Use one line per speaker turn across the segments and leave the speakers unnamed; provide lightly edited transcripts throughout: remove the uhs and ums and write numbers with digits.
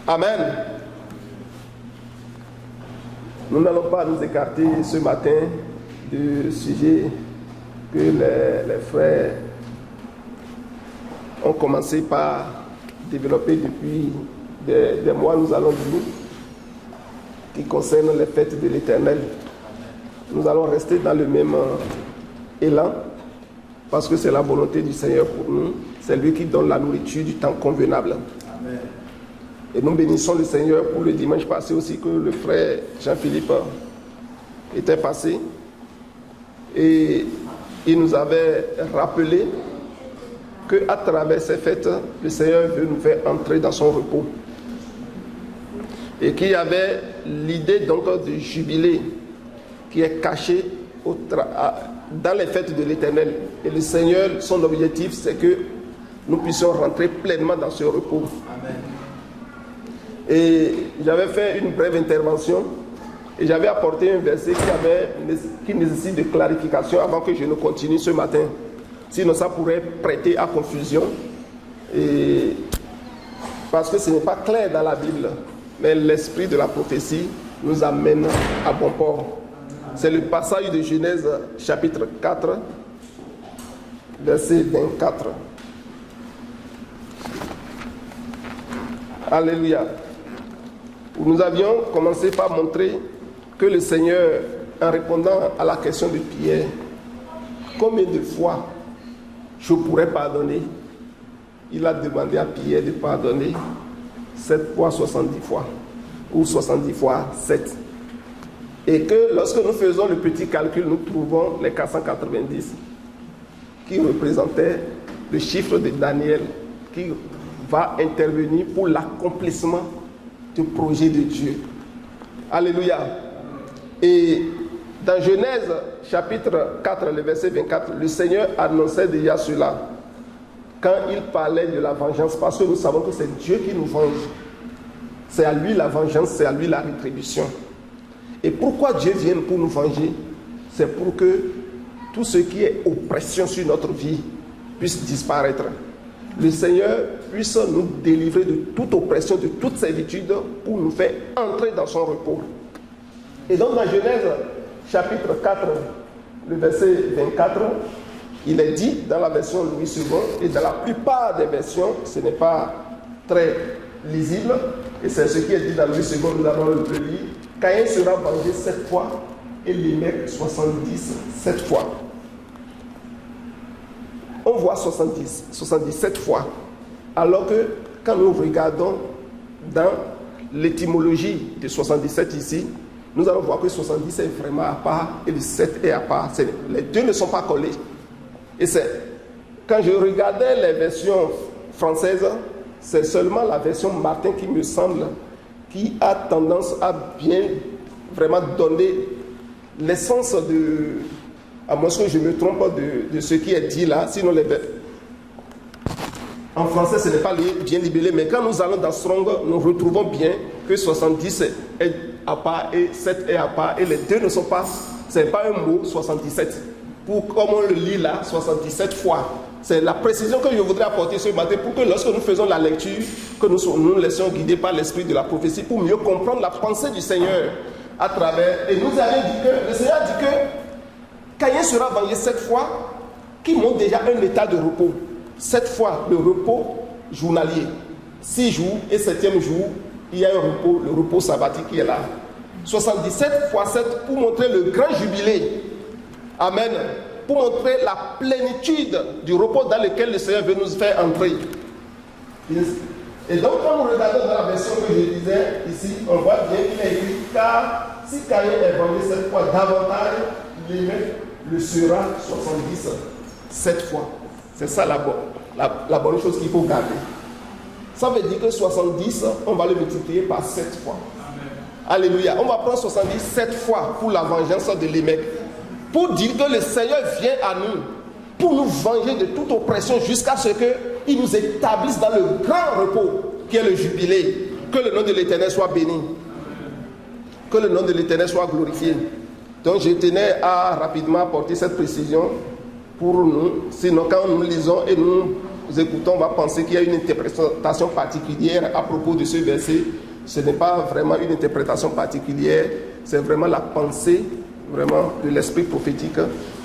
Amen. Nous n'allons pas nous écarter ce matin du sujet que les frères ont commencé par développer depuis des mois, nous allons dire, qui concerne les fêtes de l'Éternel. Nous allons rester dans le même élan parce que c'est la volonté du Seigneur pour nous. C'est lui qui donne la nourriture du temps convenable. Amen. Et nous bénissons le Seigneur pour le dimanche passé aussi que le frère Jean-Philippe était passé. Et il nous avait rappelé qu'à travers ces fêtes, le Seigneur veut nous faire entrer dans son repos. Et qu'il y avait l'idée donc du jubilé qui est caché dans les fêtes de l'Éternel. Et le Seigneur, son objectif, c'est que nous puissions rentrer pleinement dans ce repos. Amen. Et j'avais fait une brève intervention et j'avais apporté un verset qui nécessite de clarification avant que je ne continue ce matin. Sinon, ça pourrait prêter à confusion. Et parce que ce n'est pas clair dans la Bible, mais l'esprit de la prophétie nous amène à bon port. C'est le passage de Genèse chapitre 4, verset 24. Alléluia. Nous avions commencé par montrer que le Seigneur, en répondant à la question de Pierre, combien de fois je pourrais pardonner, il a demandé à Pierre de pardonner 7 fois 70 fois, ou 70 fois 7. Et que lorsque nous faisons le petit calcul, nous trouvons les 490 qui représentaient le chiffre de Daniel qui va intervenir pour l'accomplissement du projet de Dieu. Alléluia. Et dans Genèse chapitre 4, le verset 24, le Seigneur annonçait déjà cela quand il parlait de la vengeance, parce que nous savons que c'est Dieu qui nous venge. C'est à lui la vengeance, c'est à lui la rétribution. Et pourquoi Dieu vient pour nous venger? C'est pour que tout ce qui est oppression sur notre vie puisse disparaître. Le Seigneur puisse nous délivrer de toute oppression, de toute servitude pour nous faire entrer dans son repos. Et donc dans Genèse chapitre 4, le verset 24, il est dit dans la version Louis II, et dans la plupart des versions, ce n'est pas très lisible, et c'est ce qui est dit dans Louis II, nous allons le lire. Caïn sera vengé 7 fois et Lémec 77 fois. On voit 77 fois. Alors que quand nous regardons dans l'étymologie de 77 ici, nous allons voir que 70 est vraiment à part et le 7 est à part. Les deux ne sont pas collés. Et quand je regardais les versions françaises, c'est seulement la version Martin qui me semble qui a tendance à bien vraiment donner l'essence de, à moins que je me trompe de ce qui est dit là, sinon en français ce n'est pas bien libellé, mais quand nous allons dans Strong, nous retrouvons bien que 70 est à part et 7 est à part, et les deux ne sont pas, ce n'est pas un mot 77, comme on le lit là, 77 fois. C'est la précision que je voudrais apporter ce matin pour que lorsque nous faisons la lecture, que nous laissions guider par l'esprit de la prophétie pour mieux comprendre la pensée du Seigneur à travers. Et nous avions dit que le Seigneur a dit que Caïn sera vengé 7 fois, qui montre déjà un état de repos. 7 fois le repos journalier. 6 jours et 7e jour, il y a un repos, le repos sabbatique qui est là. 77 fois 7 pour montrer le grand jubilé. Amen. Pour montrer la plénitude du repos dans lequel le Seigneur veut nous faire entrer. Et donc, quand nous regardons dans la version que je disais ici, on voit bien qu'il est écrit, car si Caïn est vengé 7 fois davantage, Lémec le sera 70 7 fois. C'est ça la bonne chose qu'il faut garder. Ça veut dire que 70, on va le multiplier par 7 fois. Amen. Alléluia. On va prendre 77 fois pour la vengeance de Lémec. Pour dire que le Seigneur vient à nous, pour nous venger de toute oppression jusqu'à ce qu'il nous établisse dans le grand repos qui est le jubilé. Que le nom de l'Éternel soit béni. Que le nom de l'Éternel soit glorifié. Donc je tenais à rapidement apporter cette précision pour nous. Sinon quand nous lisons et nous écoutons, on va penser qu'il y a une interprétation particulière à propos de ce verset. Ce n'est pas vraiment une interprétation particulière, c'est vraiment la pensée vraiment de l'esprit prophétique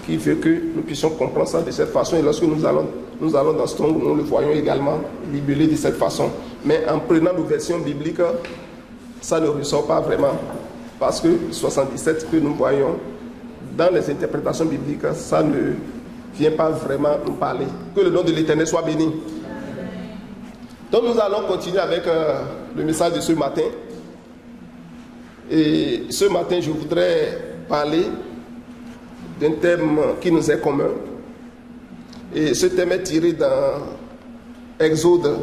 qui veut que nous puissions comprendre ça de cette façon. Et lorsque nous allons dans Strong, nous le voyons également libellé de cette façon. Mais en prenant nos versions bibliques, ça ne ressort pas vraiment. Parce que 77 que nous voyons dans les interprétations bibliques, ça ne vient pas vraiment nous parler. Que le nom de l'Éternel soit béni. Donc nous allons continuer avec le message de ce matin. Et ce matin, je voudrais parler d'un thème qui nous est commun. Et ce thème est tiré dans Exode,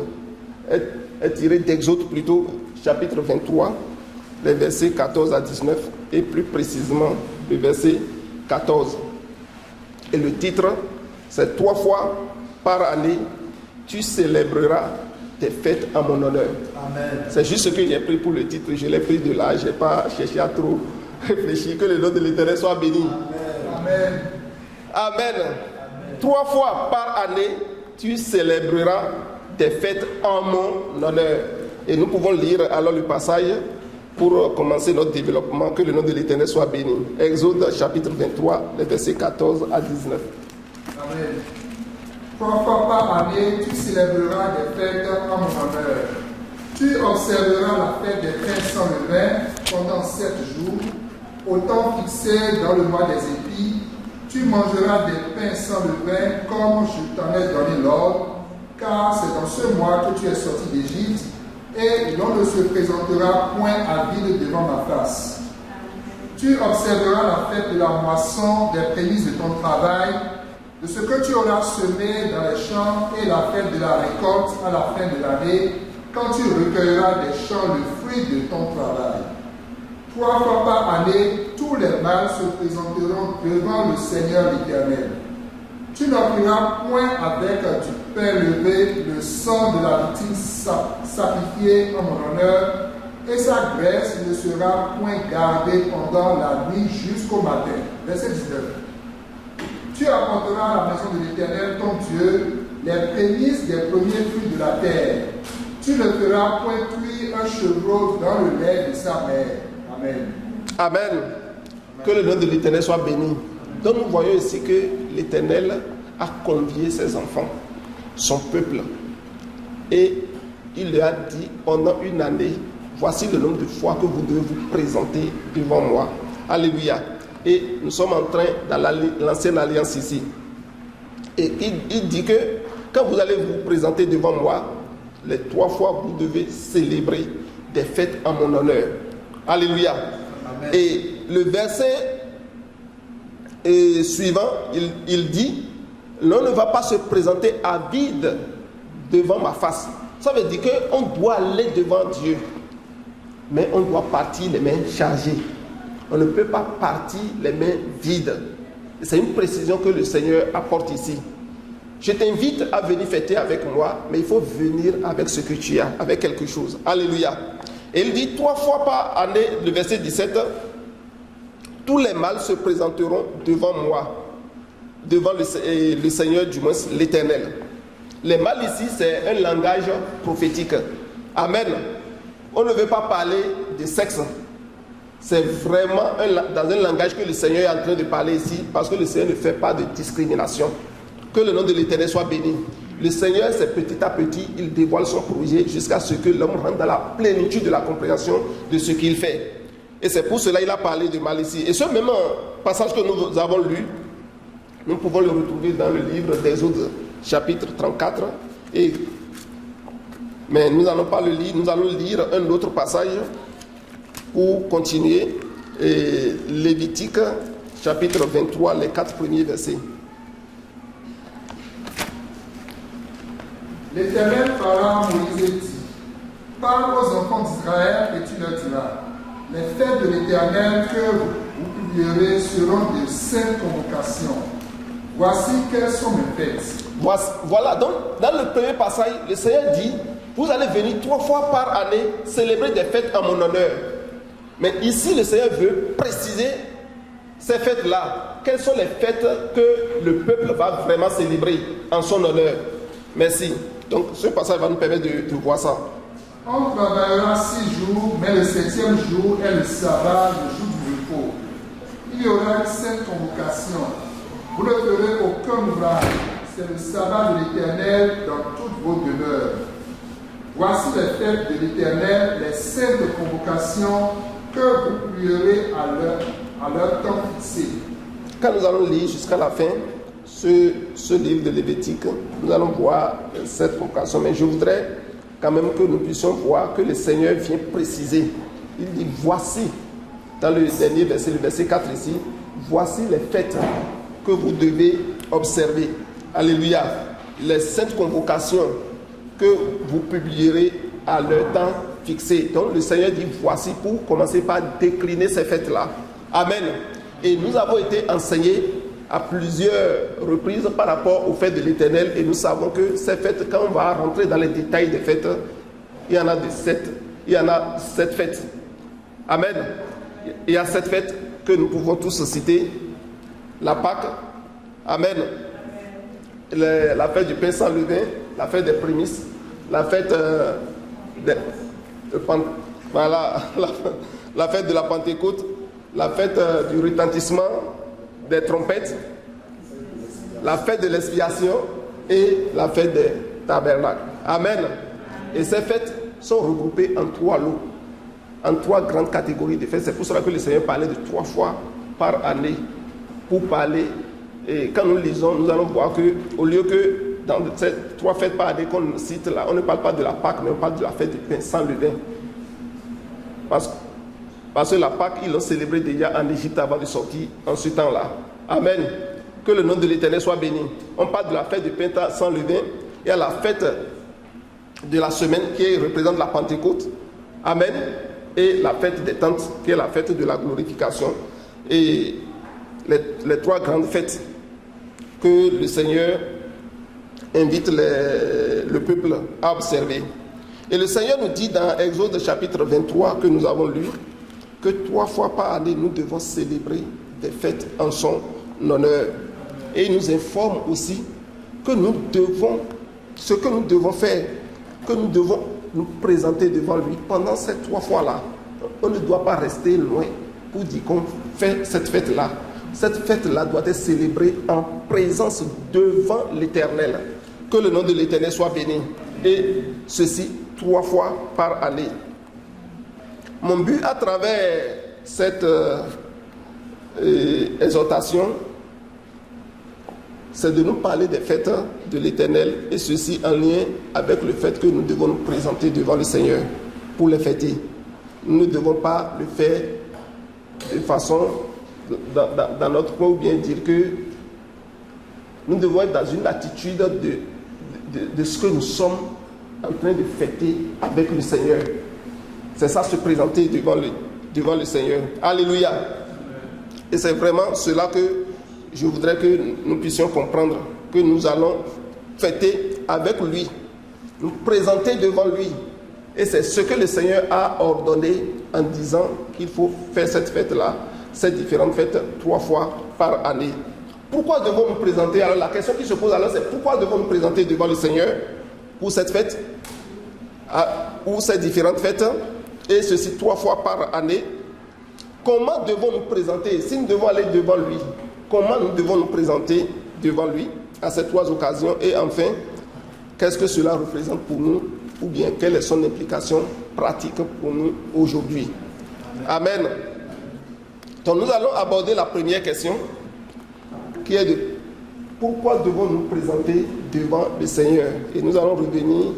est tiré d'Exode plutôt, chapitre 23, les versets 14 à 19, et plus précisément le verset 14. Et le titre, c'est 3 fois par année, tu célébreras tes fêtes en mon honneur. Amen. C'est juste ce que j'ai pris pour le titre, je l'ai pris de là, je n'ai pas cherché à trop réfléchir. Que le nom de l'Éternel soit béni. Amen. Amen. Amen. 3 fois par année, tu célébreras tes fêtes en mon honneur. Et nous pouvons lire alors le passage pour commencer notre développement. Que le nom de l'Éternel soit béni. Exode chapitre 23, les versets 14 à 19.
Amen. 3 fois par année, tu célébreras des fêtes en mon honneur. Tu observeras la fête des pains sans levain pendant 7 jours, au temps fixé dans le mois des épis. Tu mangeras des pains sans levain comme je t'en ai donné l'ordre, car c'est dans ce mois que tu es sorti d'Égypte, et l'on ne se présentera point à vide devant ma face. Tu observeras la fête de la moisson des prémices de ton travail, de ce que tu auras semé dans les champs, et la fête de la récolte à la fin de l'année, quand tu recueilleras des champs le fruit de ton travail. 3 fois par année, tous les mâles se présenteront devant le Seigneur l'Éternel. Tu n'offriras point avec du pain levé le sang de la victime sacrifiée en mon honneur, et sa graisse ne sera point gardée pendant la nuit jusqu'au matin. Verset 19. Tu apporteras à la maison de l'Éternel ton Dieu les prémices des premiers fruits de la terre. Tu ne feras point cuire un chevreau dans le lait de sa mère. Amen.
Amen. Que le nom de l'Éternel soit béni. Donc nous voyons ici que l'Éternel a convié ses enfants, son peuple, et il leur a dit pendant une année, voici le nombre de fois que vous devez vous présenter devant moi. Alléluia. Et nous sommes en train dans l'ancienne alliance ici. Et il dit que quand vous allez vous présenter devant moi, les 3 fois vous devez célébrer des fêtes en mon honneur. Alléluia. Amen. Et le verset suivant, il dit, l'on ne va pas se présenter à vide devant ma face. Ça veut dire qu'on doit aller devant Dieu, mais on doit partir les mains chargées. On ne peut pas partir les mains vides. C'est une précision que le Seigneur apporte ici. Je t'invite à venir fêter avec moi, mais il faut venir avec ce que tu as, avec quelque chose. Alléluia. Et il dit 3 fois par année, le verset 17, tous les mâles se présenteront devant moi, devant le Seigneur, du moins l'Éternel. Les mâles ici, c'est un langage prophétique. Amen. On ne veut pas parler de sexe. C'est vraiment dans un langage que le Seigneur est en train de parler ici, parce que le Seigneur ne fait pas de discrimination. Que le nom de l'Éternel soit béni. Le Seigneur, c'est petit à petit, il dévoile son projet jusqu'à ce que l'homme rentre dans la plénitude de la compréhension de ce qu'il fait. Et c'est pour cela qu'il a parlé de mal ici. Et ce même passage que nous avons lu, nous pouvons le retrouver dans le livre d'Exode, chapitre 34. Mais nous n'allons pas le lire, nous allons lire un autre passage pour continuer. Lévitique, chapitre 23, les 4 premiers versets.
L'Éternel parla à Moïse et dit, parle aux enfants d'Israël et tu leur diras, les fêtes de l'Éternel que vous publierez seront de saintes convocations. Voici quelles sont mes fêtes.
Voilà, donc dans le premier passage, le Seigneur dit, vous allez venir 3 fois par année célébrer des fêtes en mon honneur. Mais ici, le Seigneur veut préciser ces fêtes-là. Quelles sont les fêtes que le peuple va vraiment célébrer en son honneur? Merci. Donc ce passage va nous permettre de voir ça.
On travaillera 6 jours, mais le 7e jour est le sabbat, le jour du repos. Il y aura une sainte convocation. Vous ne ferez aucun ouvrage. C'est le sabbat de l'Éternel dans toutes vos demeures. Voici les fêtes de l'Éternel, les saintes convocations que vous publierez à leur temps fixé.
Quand nous allons lire jusqu'à la fin ce livre de Lévitique, nous allons voir cette convocation. Mais je voudrais quand même que nous puissions voir que le Seigneur vient préciser. Il dit, voici, dans le dernier verset, le verset 4 ici, voici les fêtes que vous devez observer. Alléluia. Les saintes convocations que vous publierez à leur temps fixé. Donc le Seigneur dit, voici, pour commencer par décliner ces fêtes-là. Amen. Et nous avons été enseignés à plusieurs reprises par rapport aux fêtes de l'Éternel, et nous savons que ces fêtes, quand on va rentrer dans les détails des fêtes, il y en a 7 fêtes. Amen. Il y a 7 fêtes que nous pouvons tous citer. La Pâque, Amen. La fête du pain sans levain, la fête des prémices, la fête la fête de la Pentecôte, la fête du retentissement des trompettes, la fête de l'expiation et la fête des tabernacles. Amen. Et ces fêtes sont regroupées en 3 lots, en 3 grandes catégories de fêtes. C'est pour cela que le Seigneur parlait de 3 fois par année pour parler. Et quand nous lisons, nous allons voir qu'au lieu que dans ces 3 fêtes par année qu'on cite là, on ne parle pas de la Pâque, mais on parle de la fête du pain sans levain. Parce que la Pâque, ils l'ont célébrée déjà en Égypte avant de sortir en ce temps-là. Amen. Que le nom de l'Éternel soit béni. On parle de la fête du pain sans levain. Il y a la fête de la semaine qui représente la Pentecôte. Amen. Et la fête des tentes qui est la fête de la glorification. Et les 3 grandes fêtes que le Seigneur invite le peuple à observer. Et le Seigneur nous dit dans Exode chapitre 23 que nous avons lu, que 3 fois par année, nous devons célébrer des fêtes en son honneur. Et il nous informe aussi que ce que nous devons faire, que nous devons nous présenter devant lui pendant ces 3 fois-là. On ne doit pas rester loin pour dire qu'on fait cette fête-là. Cette fête-là doit être célébrée en présence devant l'Éternel. Que le nom de l'Éternel soit béni. Et ceci 3 fois par année. Mon but à travers cette exhortation, c'est de nous parler des fêtes de l'Éternel, et ceci en lien avec le fait que nous devons nous présenter devant le Seigneur pour les fêter. Nous ne devons pas le faire de façon dans notre coin, ou bien dire que nous devons être dans une attitude de ce que nous sommes en train de fêter avec le Seigneur. C'est ça, se présenter devant le Seigneur. Alléluia. Et c'est vraiment cela que je voudrais que nous puissions comprendre, que nous allons fêter avec lui, nous présenter devant lui. Et c'est ce que le Seigneur a ordonné en disant qu'il faut faire cette fête-là, ces différentes fêtes 3 fois par année. Pourquoi devons-nous présenter? Alors la question qui se pose alors, c'est pourquoi devons-nous présenter devant le Seigneur pour cette fête, ou ces différentes fêtes, et ceci 3 fois par année? Comment devons-nous présenter? Si nous devons aller devant lui, comment nous devons nous présenter devant lui à ces 3 occasions? Et enfin, qu'est-ce que cela représente pour nous, ou bien quelle est son implication pratique pour nous aujourd'hui? Amen. Donc nous allons aborder la première question, qui est de pourquoi devons-nous présenter devant le Seigneur? Et nous allons revenir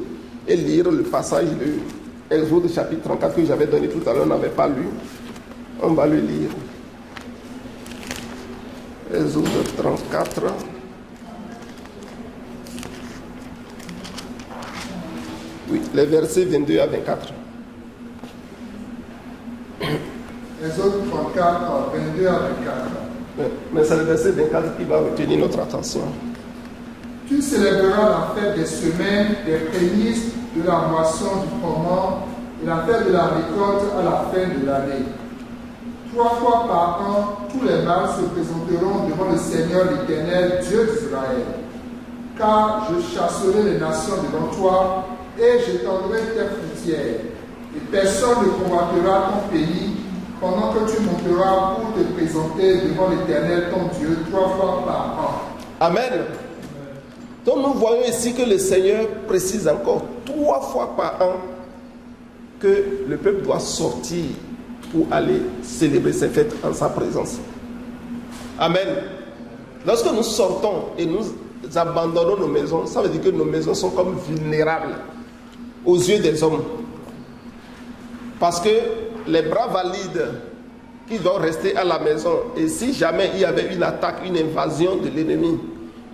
et lire le passage de Exode chapitre 34 que j'avais donné tout à l'heure, on n'avait pas lu. On va le lire. Exode 34. Oui, les versets 22 à 24.
Exode 34, 22 à 24.
Mais c'est le verset 24 qui va retenir notre attention.
Tu célébreras la fête des semaines, des prémices, de la moisson du froment et la fête de la récolte à la fin de l'année. 3 fois par an, tous les mâles se présenteront devant le Seigneur l'Éternel, Dieu d'Israël. car je chasserai les nations devant toi et j'étendrai tes frontières. Et personne ne convoitera ton pays pendant que tu monteras pour te présenter devant l'Éternel ton Dieu 3 fois par an.
Amen. Donc nous voyons ici que le Seigneur précise encore 3 fois par an que le peuple doit sortir pour aller célébrer ses fêtes en sa présence. Amen. Lorsque nous sortons et nous abandonnons nos maisons, ça veut dire que nos maisons sont comme vulnérables aux yeux des hommes. Parce que les bras valides qui doivent rester à la maison, et si jamais il y avait une attaque, une invasion de l'ennemi,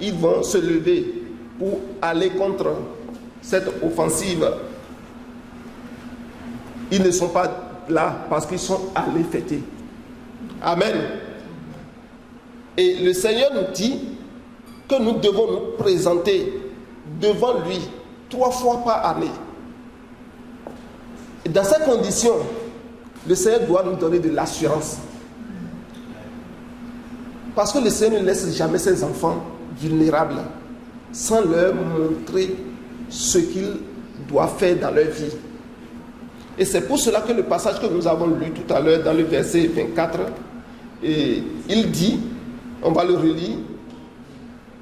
ils vont se lever pour aller contre cette offensive. Ils ne sont pas là parce qu'ils sont allés fêter. Amen. Et le Seigneur nous dit que nous devons nous présenter devant lui 3 fois par année. Et dans ces conditions, le Seigneur doit nous donner de l'assurance. Parce que le Seigneur ne laisse jamais ses enfants vulnérables sans leur montrer ce qu'ils doivent faire dans leur vie. Et c'est pour cela que le passage que nous avons lu tout à l'heure dans le verset 24, et il dit, on va le relire.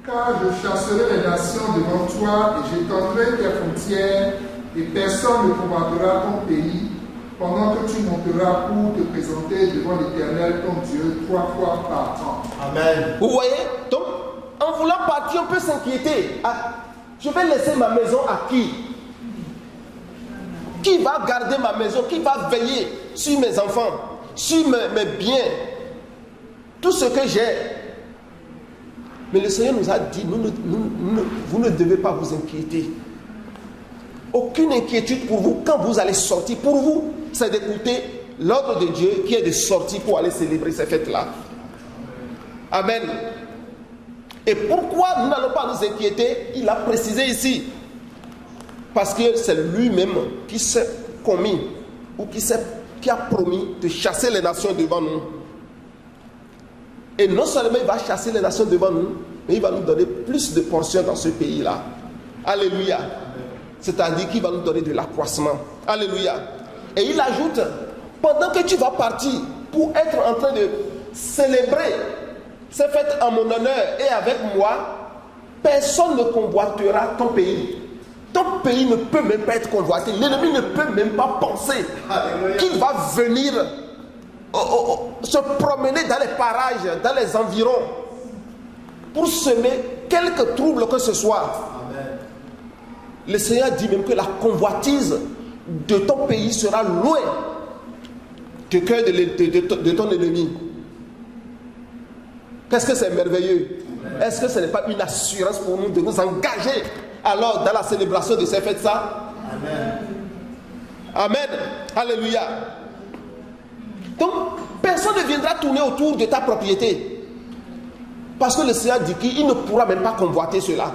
Car je chasserai les nations devant toi et j'étendrai tes frontières et personne ne combattra ton pays pendant que tu monteras pour te présenter devant l'Éternel ton Dieu 3 fois par an.
Amen. Vous voyez, donc en voulant partir, on peut s'inquiéter. Je vais laisser ma maison à qui? Qui va garder ma maison? Qui va veiller sur mes enfants, sur mes biens, tout ce que j'ai? Mais le Seigneur nous a dit, vous ne devez pas vous inquiéter. Aucune inquiétude pour vous quand vous allez sortir. Pour vous, c'est d'écouter l'ordre de Dieu qui est de sortir pour aller célébrer ces fêtes-là. Amen. Et pourquoi nous n'allons pas nous inquiéter? Il a précisé ici. Parce que c'est lui-même qui s'est commis ou qui a promis de chasser les nations devant nous. Et non seulement il va chasser les nations devant nous, mais il va nous donner plus de portions dans ce pays-là. Alléluia. C'est-à-dire qu'il va nous donner de l'accroissement. Alléluia. Et il ajoute, pendant que tu vas partir pour être en train de célébrer ces fêtes en mon honneur et avec moi, personne ne convoitera ton pays. Ton pays ne peut même pas être convoité. L'ennemi ne peut même pas penser qu'il va venir se promener dans les parages, dans les environs, pour semer quelque trouble que ce soit. Amen. Le Seigneur dit même que la convoitise de ton pays sera loin du cœur de ton ennemi. Qu'est-ce que c'est merveilleux? Est-ce que ce n'est pas une assurance pour nous de nous engager alors dans la célébration de ces fêtes ça? Amen. Amen. Alléluia. Donc, personne ne viendra tourner autour de ta propriété. Parce que le Seigneur dit qu'il ne pourra même pas convoiter cela.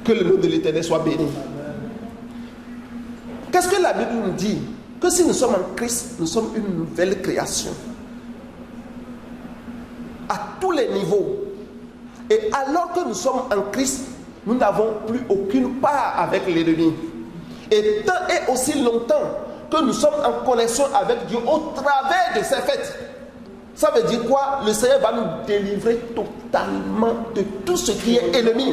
Que le nom de l'Éternel soit béni. Qu'est-ce que la Bible nous dit? Que si nous sommes en Christ, nous sommes une nouvelle création. À tous les niveaux. Et alors que nous sommes en Christ, nous n'avons plus aucune part avec l'ennemi. Et tant et aussi longtemps que nous sommes en connexion avec Dieu au travers de ces fêtes, ça veut dire quoi? Le Seigneur va nous délivrer totalement de tout ce qui est ennemi.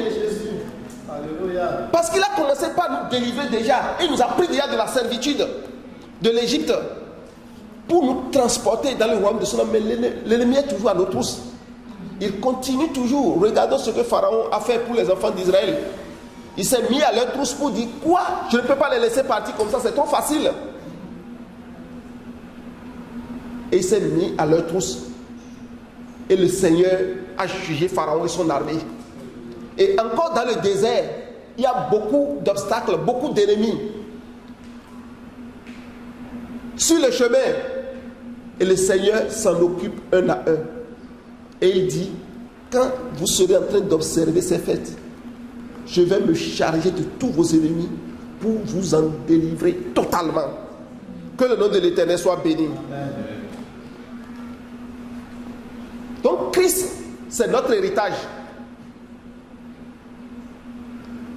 Parce qu'il a commencé par nous délivrer déjà. Il nous a pris déjà de la servitude de l'Égypte pour nous transporter dans le royaume de son nom. Mais l'ennemi est toujours à nos trousses. Il continue toujours. Regardons ce que Pharaon a fait pour les enfants d'Israël. Il s'est mis à leur trousse pour dire quoi? Je ne peux pas les laisser partir comme ça, c'est trop facile. Et il s'est mis à leur trousse. Et le Seigneur a jugé Pharaon et son armée. Et encore dans le désert, il y a beaucoup d'obstacles, beaucoup d'ennemis sur le chemin. Et le Seigneur s'en occupe un à un. Et il dit, quand vous serez en train d'observer ces fêtes, je vais me charger de tous vos ennemis pour vous en délivrer totalement. Que le nom de l'Éternel soit béni. Amen. Donc Christ, C'est notre héritage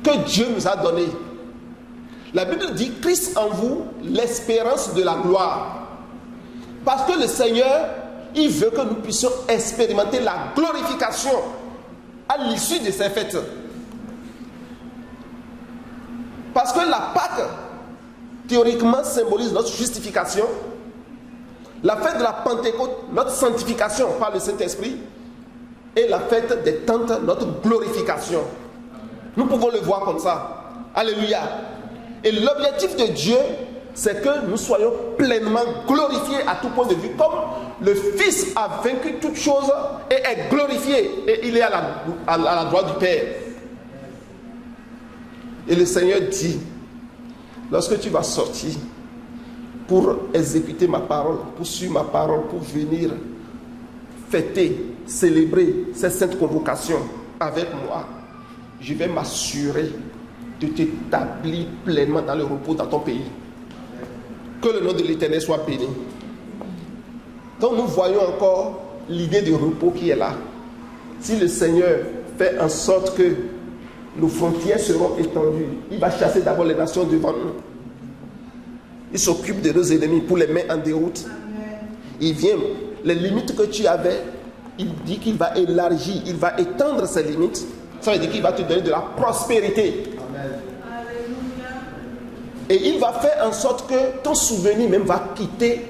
que Dieu nous a donné. La Bible dit Christ en vous, l'espérance de la gloire. Parce que le Seigneur, il veut que nous puissions expérimenter la glorification à l'issue de ces fêtes. Parce que la Pâque, théoriquement, symbolise notre justification. La fête de la Pentecôte, notre sanctification par le Saint-Esprit. Et la fête des tentes, notre glorification. Nous pouvons le voir comme ça. Alléluia. Et l'objectif de Dieu, c'est que nous soyons pleinement glorifiés à tout point de vue. Comme le Fils a vaincu toutes choses et est glorifié. Et il est à la droite du Père. Et le Seigneur dit, lorsque tu vas sortir pour exécuter ma parole, pour suivre ma parole, pour venir fêter, célébrer cette sainte convocation avec moi, je vais m'assurer de t'établir pleinement dans le repos dans ton pays. Que le nom de l'Éternel soit béni. Donc nous voyons encore l'idée du repos qui est là. Si le Seigneur fait en sorte que nos frontières seront étendues, il va chasser d'abord les nations devant nous. Il s'occupe de nos ennemis pour les mettre en déroute. Il vient, les limites que tu avais, il dit qu'il va élargir, il va étendre ses limites. Ça veut dire qu'il va te donner de la prospérité. Amen. Et il va faire en sorte que ton souvenir même va quitter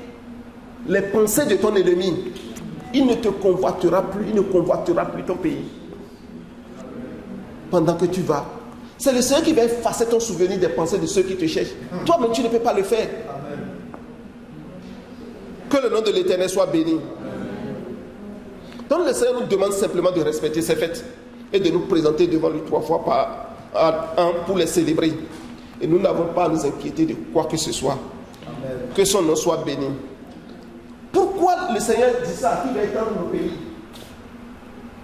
les pensées de ton ennemi. Il ne te convoitera plus, il ne convoitera plus ton pays. Pendant que tu vas. C'est le Seigneur qui va effacer ton souvenir des pensées de ceux qui te cherchent. Toi-même, tu ne peux pas le faire. Amen. Que le nom de l'Éternel soit béni. Amen. Donc le Seigneur nous demande simplement de respecter ces fêtes et de nous présenter devant lui 3 fois par an pour les célébrer. Et nous n'avons pas à nous inquiéter de quoi que ce soit. Amen. Que son nom soit béni. Pourquoi le Seigneur dit ça, qu'il va étendre nos pays?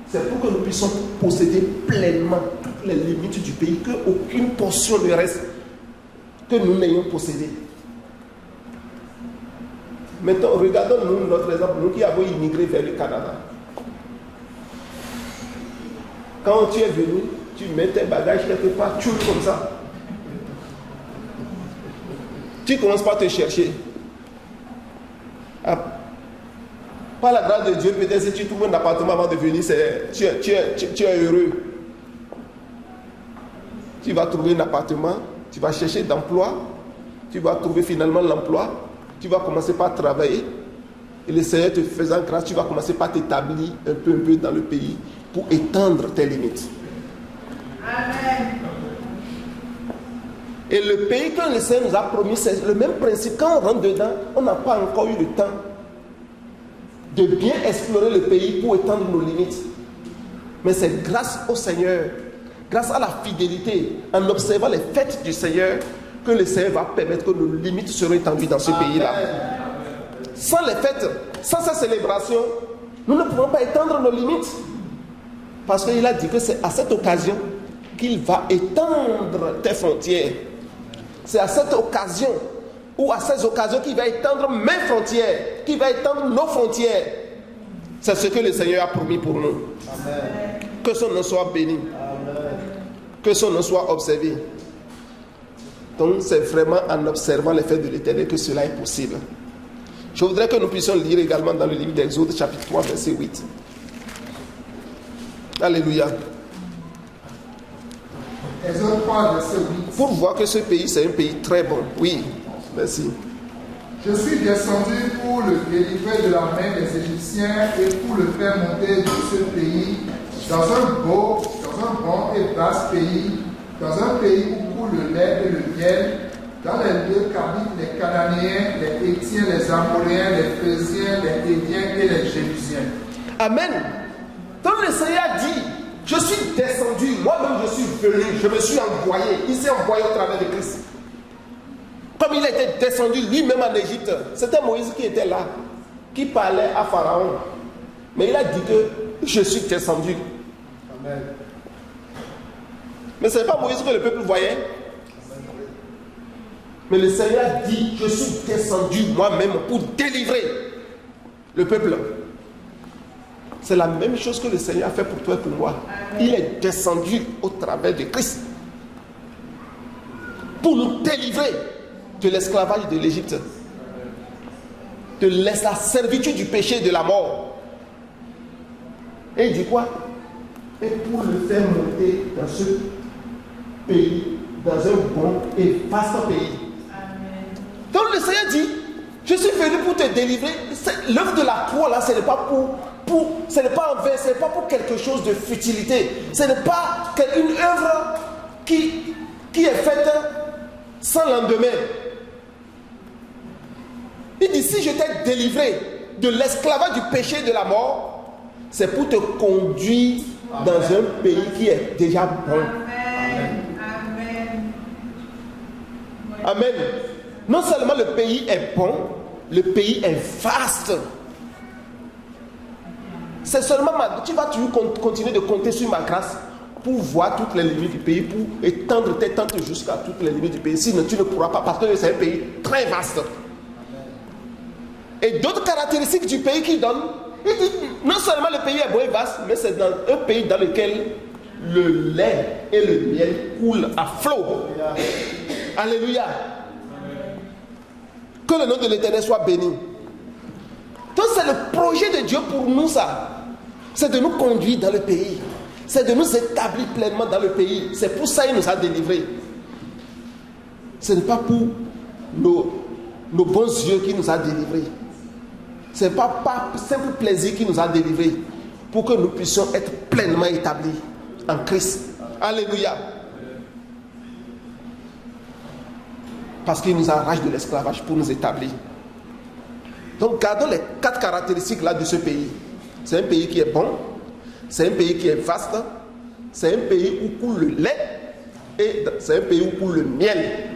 C'est pour que nous puissions posséder pleinement toutes les limites du pays, qu'aucune portion ne reste que nous n'ayons possédé. Maintenant, regardons-nous notre exemple, nous qui avons immigré vers le Canada. Quand tu es venu, tu mets tes bagages quelque part, tu comme ça. Tu ne commences pas à te chercher. Par la grâce de Dieu, peut-être si tu trouves un appartement avant de venir, tu es heureux. Tu vas trouver un appartement, tu vas chercher d'emploi, tu vas trouver finalement l'emploi, tu vas commencer par travailler. Et le Seigneur te faisant grâce, tu vas commencer par t'établir un peu dans le pays pour étendre tes limites. Amen. Et le pays que le Seigneur nous a promis, c'est le même principe. Quand on rentre dedans, on n'a pas encore eu le temps de bien explorer le pays pour étendre nos limites. Mais c'est grâce au Seigneur, grâce à la fidélité, en observant les fêtes du Seigneur, que le Seigneur va permettre que nos limites seront étendues dans ce pays-là. Sans les fêtes, sans ces célébrations, nous ne pouvons pas étendre nos limites. Parce qu'il a dit que c'est à cette occasion qu'il va étendre tes frontières. C'est à cette occasion ou à ces occasions qu'il va étendre mes frontières, qu'il va étendre nos frontières. C'est ce que le Seigneur a promis pour nous. Amen. Que son nom soit béni. Amen. Que son nom soit observé. Donc c'est vraiment en observant les faits de l'Éternel que cela est possible. Je voudrais que nous puissions lire également dans le livre d'Exode, chapitre 3, verset 8. Alléluia.
Exode 3, verset 8.
Pour voir que ce pays, c'est un pays très bon. Oui, merci.
Je suis descendu pour le délivrer de la main des Égyptiens et pour le faire monter de ce pays dans un bon et vaste pays, dans un pays où coule le lait et le miel, dans les lieux qu'habitent les Cananéens, les Hétiens, les Amoréens, les Phéréziens, les Héviens et les Jébusiens.
Amen. Donc le Seigneur dit, je suis descendu, moi-même je suis venu, je me suis envoyé, il s'est envoyé au travers de Christ. Comme il était descendu lui-même en Égypte, c'était Moïse qui était là, qui parlait à Pharaon. Mais il a dit que je suis descendu. Amen. Mais ce n'est pas Moïse que le peuple voyait. Mais le Seigneur dit, je suis descendu moi-même pour délivrer le peuple. C'est la même chose que le Seigneur a fait pour toi et pour moi. Il est descendu au travers de Christ pour nous délivrer de l'esclavage de l'Égypte, de la servitude du péché et de la mort. Et il dit quoi? Et pour le faire monter dans ce pays, dans un bon et vaste pays. Amen. Donc le Seigneur dit, je suis venu pour te délivrer. L'œuvre de la croix là, ce n'est pas ce n'est pas en vain, ce n'est pas pour quelque chose de futilité. Ce n'est pas une œuvre qui est faite sans lendemain. Il dit, si je t'ai délivré de l'esclavage du péché et de la mort, c'est pour te conduire dans un pays qui est déjà bon. Amen. Amen. Non seulement le pays est bon, le pays est vaste. C'est seulement tu vas toujours continuer de compter sur ma grâce pour voir toutes les limites du pays, pour étendre tes tentes jusqu'à toutes les limites du pays. Sinon, tu ne pourras pas, parce que c'est un pays très vaste. Et d'autres caractéristiques du pays qu'il donne, il dit, non seulement le pays est beau et vaste, mais c'est dans un pays dans lequel le lait et le miel coulent à flot. Alléluia. Que le nom de l'Éternel soit béni. Donc c'est le projet de Dieu pour nous, ça. C'est de nous conduire dans le pays. C'est de nous établir pleinement dans le pays. C'est pour ça qu'il nous a délivrés. Ce n'est pas pour nos bons yeux qu'il nous a délivrés. Ce n'est pas par simple plaisir qu'il nous a délivrés. Pour que nous puissions être pleinement établis en Christ. Alléluia. Parce qu'il nous arrache de l'esclavage pour nous établir. Donc gardons les 4 caractéristiques là de ce pays. C'est un pays qui est bon, c'est un pays qui est vaste, c'est un pays où coule le lait et c'est un pays où coule le miel.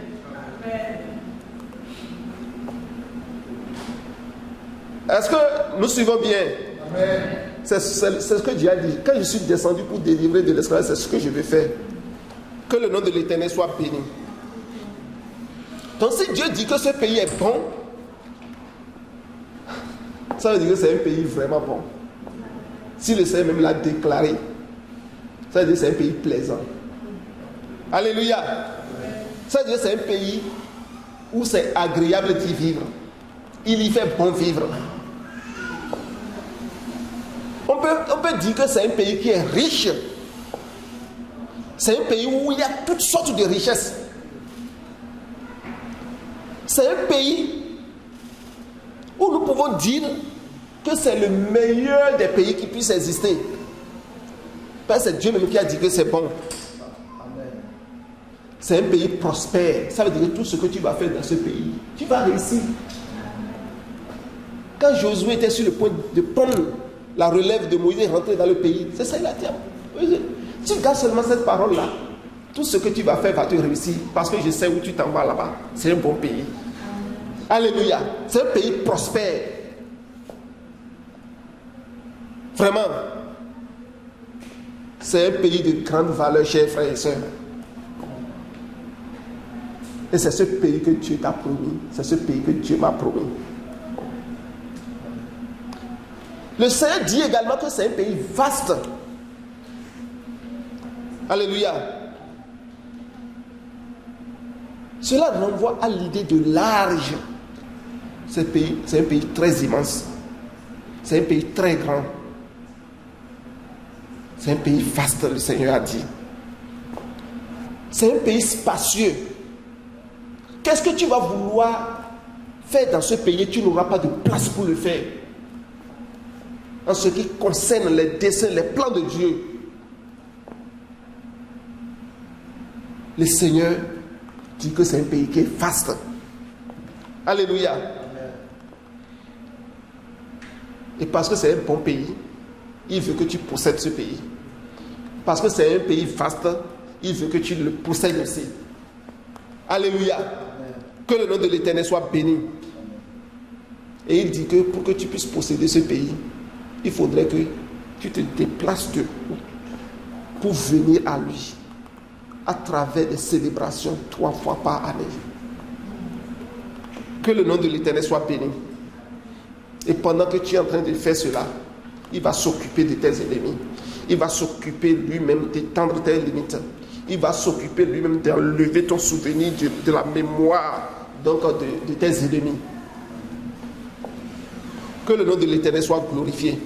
Est-ce que nous suivons bien? Amen. C'est ce que Dieu a dit. Quand je suis descendu pour délivrer de l'esclavage, c'est ce que je vais faire. Que le nom de l'Éternel soit béni. Donc si Dieu dit que ce pays est bon, ça veut dire que c'est un pays vraiment bon. Si le Seigneur même l'a déclaré, ça veut dire que c'est un pays plaisant. Alléluia. Ça veut dire que c'est un pays où c'est agréable d'y vivre. Il y fait bon vivre. On peut dire que c'est un pays qui est riche. C'est un pays où il y a toutes sortes de richesses. C'est un pays où nous pouvons dire que c'est le meilleur des pays qui puissent exister. Parce que c'est Dieu même qui a dit que c'est bon. C'est un pays prospère. Ça veut dire que tout ce que tu vas faire dans ce pays, tu vas réussir. Quand Josué était sur le point de prendre la relève de Moïse et rentrer dans le pays, c'est ça qu'il a dit. Tu gardes seulement cette parole-là. Tout ce que tu vas faire va te réussir. Parce que je sais où tu t'en vas là-bas. C'est un bon pays. Alléluia. C'est un pays prospère. Vraiment. C'est un pays de grande valeur, chers frères et sœurs. Et c'est ce pays que Dieu t'a promis. C'est ce pays que Dieu m'a promis. Le Seigneur dit également que c'est un pays vaste. Alléluia. Cela renvoie à l'idée de large. Ce pays, c'est un pays très immense. C'est un pays très grand. C'est un pays vaste, le Seigneur a dit. C'est un pays spacieux. Qu'est-ce que tu vas vouloir faire dans ce pays? Tu n'auras pas de place pour le faire. En ce qui concerne les desseins, les plans de Dieu, le Seigneur dit que c'est un pays qui est vaste. Alléluia. Et parce que c'est un bon pays, il veut que tu possèdes ce pays. Parce que c'est un pays vaste, il veut que tu le possèdes aussi. Alléluia. Que le nom de l'Éternel soit béni. Et il dit que pour que tu puisses posséder ce pays, il faudrait que tu te déplaces de pour venir à lui à travers des célébrations 3 fois par année. Que le nom de l'Éternel soit béni. Et pendant que tu es en train de faire cela, il va s'occuper de tes ennemis. Il va s'occuper lui-même d'étendre tes limites. Il va s'occuper lui-même d'enlever ton souvenir de la mémoire donc de tes ennemis. Que le nom de l'Éternel soit glorifié.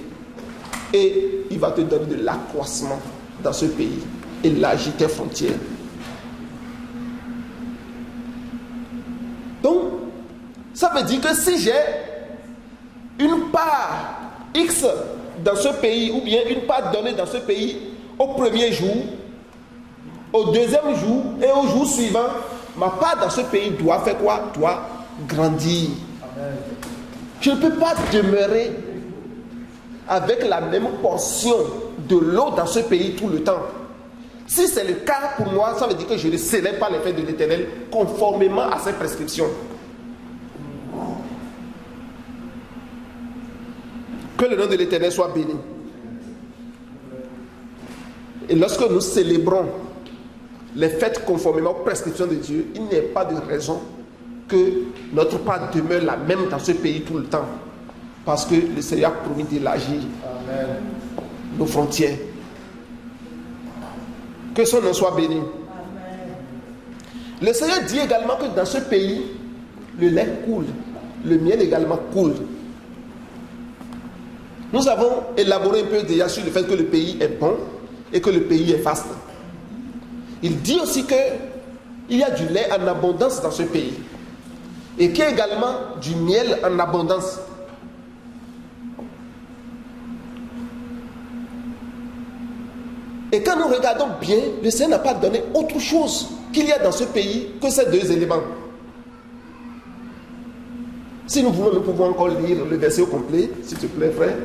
Et il va te donner de l'accroissement dans ce pays. Élargir tes frontières. Donc, ça veut dire que si j'ai une part X dans ce pays, ou bien une part donnée dans ce pays au premier jour, au deuxième jour et au jour suivant, ma part dans ce pays doit faire quoi? Doit grandir. Amen. Je ne peux pas demeurer avec la même portion de l'eau dans ce pays tout le temps. Si c'est le cas pour moi, ça veut dire que je ne célèbre pas les fêtes de l'Éternel conformément à ses prescriptions. Que le nom de l'Éternel soit béni. Et lorsque nous célébrons les fêtes conformément aux prescriptions de Dieu, il n'y a pas de raison que notre part demeure la même dans ce pays tout le temps. Parce que le Seigneur a promis d'élargir nos frontières. Que son nom soit béni. Amen. Le Seigneur dit également que dans ce pays, le lait coule, le miel également coule. Nous avons élaboré un peu déjà sur le fait que le pays est bon et que le pays est vaste. Il dit aussi qu'il y a du lait en abondance dans ce pays et qu'il y a également du miel en abondance. Et quand nous regardons bien, le Seigneur n'a pas donné autre chose qu'il y a dans ce pays que ces deux éléments. Si nous voulons, nous pouvons encore lire le verset au complet, s'il te plaît, frère.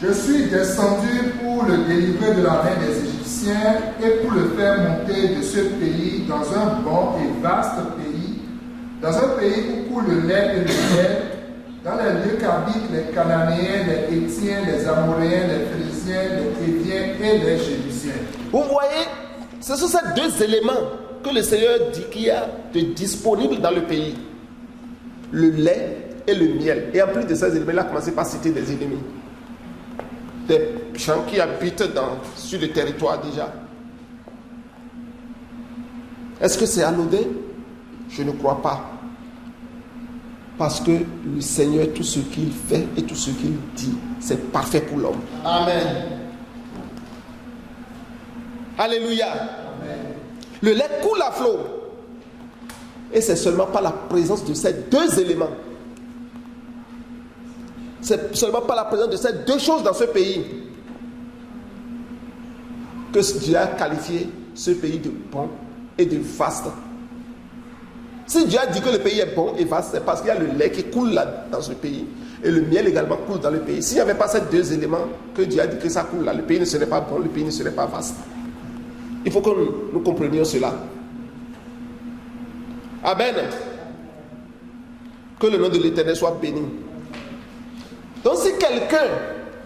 Je suis descendu pour le délivrer de la main des Égyptiens et pour le faire monter de ce pays dans un bon et vaste pays, dans un pays où coule le lait et le miel, dans les lieux qu'habitent les Cananéens, les Hétiens, les Amoréens, les Phéréziens, les Héviens et les Jébusiens.
Vous voyez, ce sont ces deux éléments que le Seigneur dit qu'il y a de disponibles dans le pays. Le lait et le miel. Et en plus de ces éléments, il a commencé par citer des ennemis. Des gens qui habitent sur le territoire déjà. Est-ce que c'est anodin? Je ne crois pas. Parce que le Seigneur, tout ce qu'il fait et tout ce qu'il dit, c'est parfait pour l'homme.
Amen.
Alléluia.
Amen.
Le lait coule à flot. Et c'est seulement par la présence de ces deux éléments. C'est seulement par la présence de ces deux choses dans ce pays que Dieu a qualifié ce pays de bon et de vaste. Si Dieu a dit que le pays est bon et vaste, c'est parce qu'il y a le lait qui coule là dans ce pays. Et le miel également coule dans le pays. S'il n'y avait pas ces deux éléments que Dieu a dit que ça coule là, le pays ne serait pas bon, le pays ne serait pas vaste. Il faut que nous comprenions cela. Amen. Que le nom de l'Éternel soit béni. Donc si quelqu'un,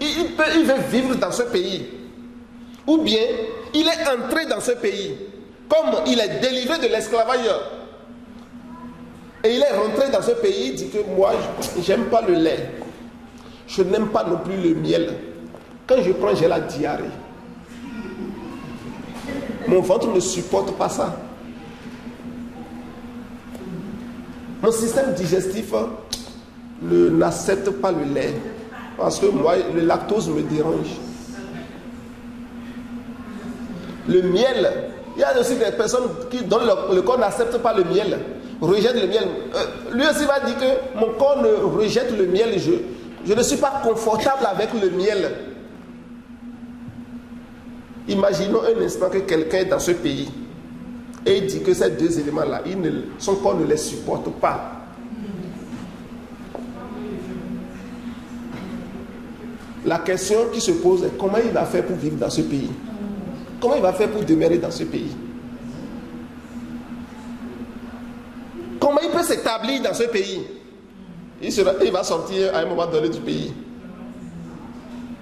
il veut vivre dans ce pays, ou bien il est entré dans ce pays, comme il est délivré de l'esclavage, et il est rentré dans ce pays, il dit que moi, j'aime pas le lait, je n'aime pas non plus le miel. Quand je prends, j'ai la diarrhée. Mon ventre ne supporte pas ça. Mon système digestif n'accepte pas le lait. Parce que moi, le lactose me dérange. Le miel, il y a aussi des personnes dont le corps n'accepte pas le miel, rejette le miel. Lui aussi va dire que mon corps ne rejette le miel. Je ne suis pas confortable avec le miel. Imaginons un instant que quelqu'un est dans ce pays et il dit que ces deux éléments-là, son corps ne les supporte pas. La question qui se pose est comment il va faire pour vivre dans ce pays? Comment il va faire pour demeurer dans ce pays? Comment il peut s'établir dans ce pays? Il va sortir à un moment donné du pays.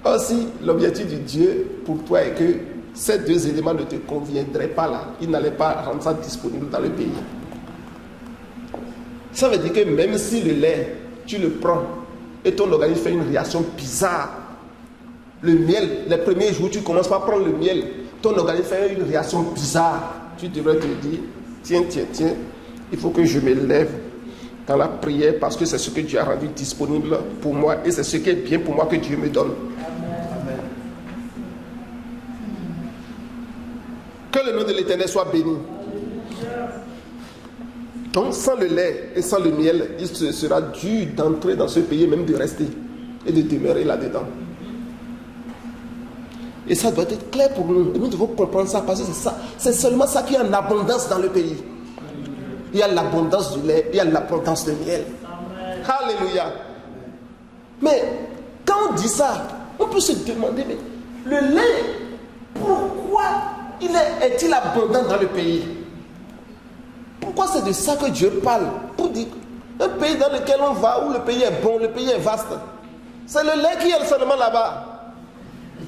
Aussi, l'objectif de Dieu pour toi est que ces deux éléments ne te conviendraient pas là. Il n'allait pas rendre ça disponible dans le pays. Ça veut dire que même si le lait, tu le prends et ton organisme fait une réaction bizarre, Le miel, les premiers jours, tu commences par prendre le miel. Ton organisme fait une réaction bizarre. Tu devrais te dire, tiens, il faut que je me lève dans la prière parce que c'est ce que Dieu a rendu disponible pour moi et c'est ce qui est bien pour moi que Dieu me donne. Amen. Que le nom de l'Éternel soit béni. Donc sans le lait et sans le miel, il sera dur d'entrer dans ce pays, même de rester et de demeurer là-dedans. Et ça doit être clair pour nous. Et nous devons comprendre ça parce que c'est ça. C'est seulement ça qui est en abondance dans le pays. Il y a l'abondance du lait, il y a l'abondance du miel. Amen. Alléluia. Mais quand on dit ça, on peut se demander, mais le lait, pourquoi est-il abondant dans le pays? Pourquoi c'est de ça que Dieu parle? Pour dire, un pays dans lequel on va, où le pays est bon, le pays est vaste, c'est le lait qui est seulement là-bas.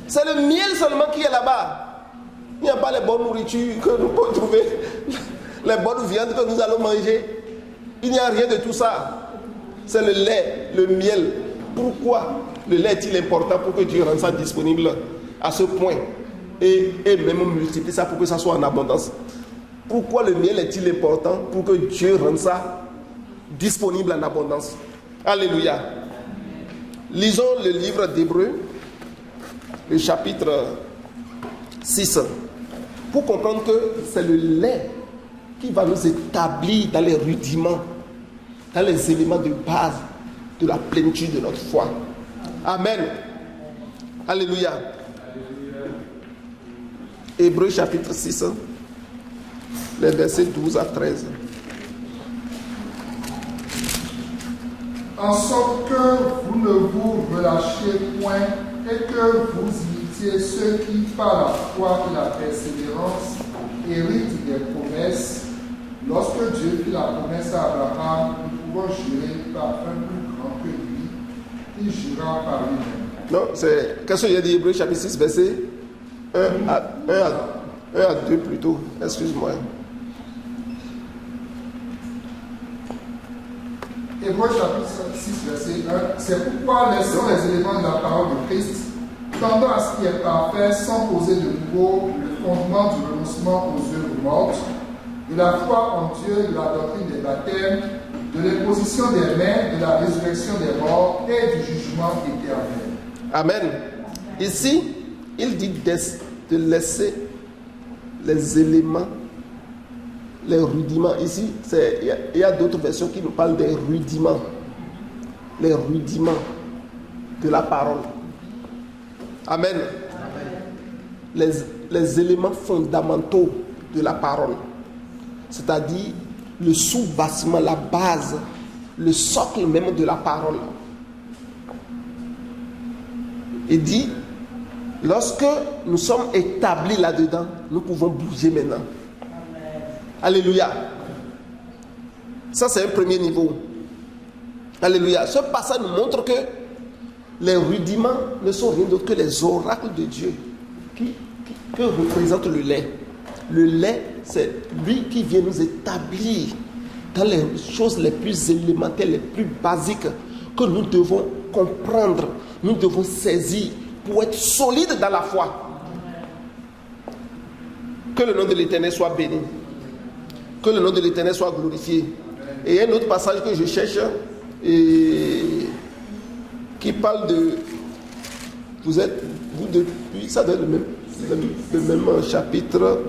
C'est le miel seulement qui est là-bas. Il n'y a pas les bonnes nourritures que nous pouvons trouver, les bonnes viandes que nous allons manger. Il n'y a rien de tout ça. C'est le lait, le miel. Pourquoi le lait est-il important pour que Dieu rende ça disponible à ce point et même multiplier ça pour que ça soit en abondance? Pourquoi le miel est-il important pour que Dieu rende ça disponible en abondance? Alléluia. Lisons le livre d'Hébreux, le chapitre 6, pour comprendre que c'est le lait qui va nous établir dans les rudiments, dans les éléments de base de la plénitude de notre foi. Amen. Alléluia. Hébreux chapitre 6, les versets 12 à 13.
En sorte que vous ne vous relâchiez point et que vous imitiez ceux qui, par la foi et la persévérance, héritent des promesses. Lorsque Dieu fit la promesse à Abraham, nous pouvons jurer par un plus grand que lui, il jura par lui-même.
Non, c'est qu'est-ce qu'il y a dit Hébreux chapitre 6, verset 1 à 2 plutôt. Excuse-moi.
Hébreux chapitre 6, verset 1. C'est pourquoi laissons les éléments de la parole de Christ, tendant à ce qui est parfait, sans poser de nouveau le fondement du renoncement aux œuvres mortes, de la foi en Dieu, de la doctrine des baptêmes, de l'imposition des mains, de la résurrection des morts et du jugement éternel. Amen.
Ici, il dit de laisser les éléments, les rudiments. Ici, il y a d'autres versions qui nous parlent des rudiments. Les rudiments de la parole. Amen. Les éléments fondamentaux de la parole. C'est-à-dire le sous-bassement, la base, le socle même de la parole. Il dit, lorsque nous sommes établis là-dedans, nous pouvons bouger maintenant. Amen. Alléluia. Ça, c'est un premier niveau. Alléluia. Ce passage nous montre que les rudiments ne sont rien d'autre que les oracles de Dieu que représente le lait. Le lait, c'est lui qui vient nous établir dans les choses les plus élémentaires, les plus basiques que nous devons comprendre, nous devons saisir pour être solides dans la foi. Que le nom de l'Éternel soit béni. Que le nom de l'Éternel soit glorifié. Et il y a un autre passage que je cherche qui parle de... Vous depuis, ça doit être le même chapitre.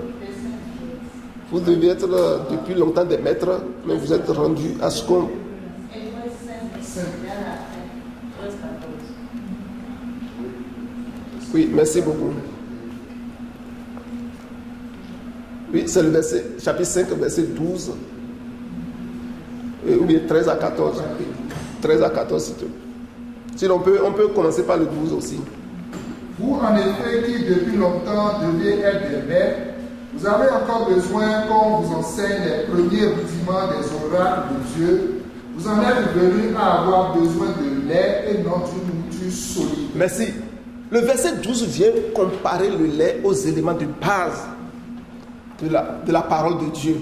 Vous devez être depuis longtemps des maîtres, mais vous êtes rendus à ce qu'on... Oui, merci beaucoup. Oui, c'est le verset, chapitre 5, verset 12. Ou bien 13 à 14. 13 à 14, si on peut commencer par le 12 aussi.
Vous, en effet, qui depuis longtemps deviez être des maîtres, vous avez encore besoin qu'on vous enseigne les premiers rudiments des oracles de Dieu. Vous en êtes venus à avoir besoin de lait et non d'une nourriture solide.
Merci. Le verset 12 vient comparer le lait aux éléments de base de la parole de Dieu.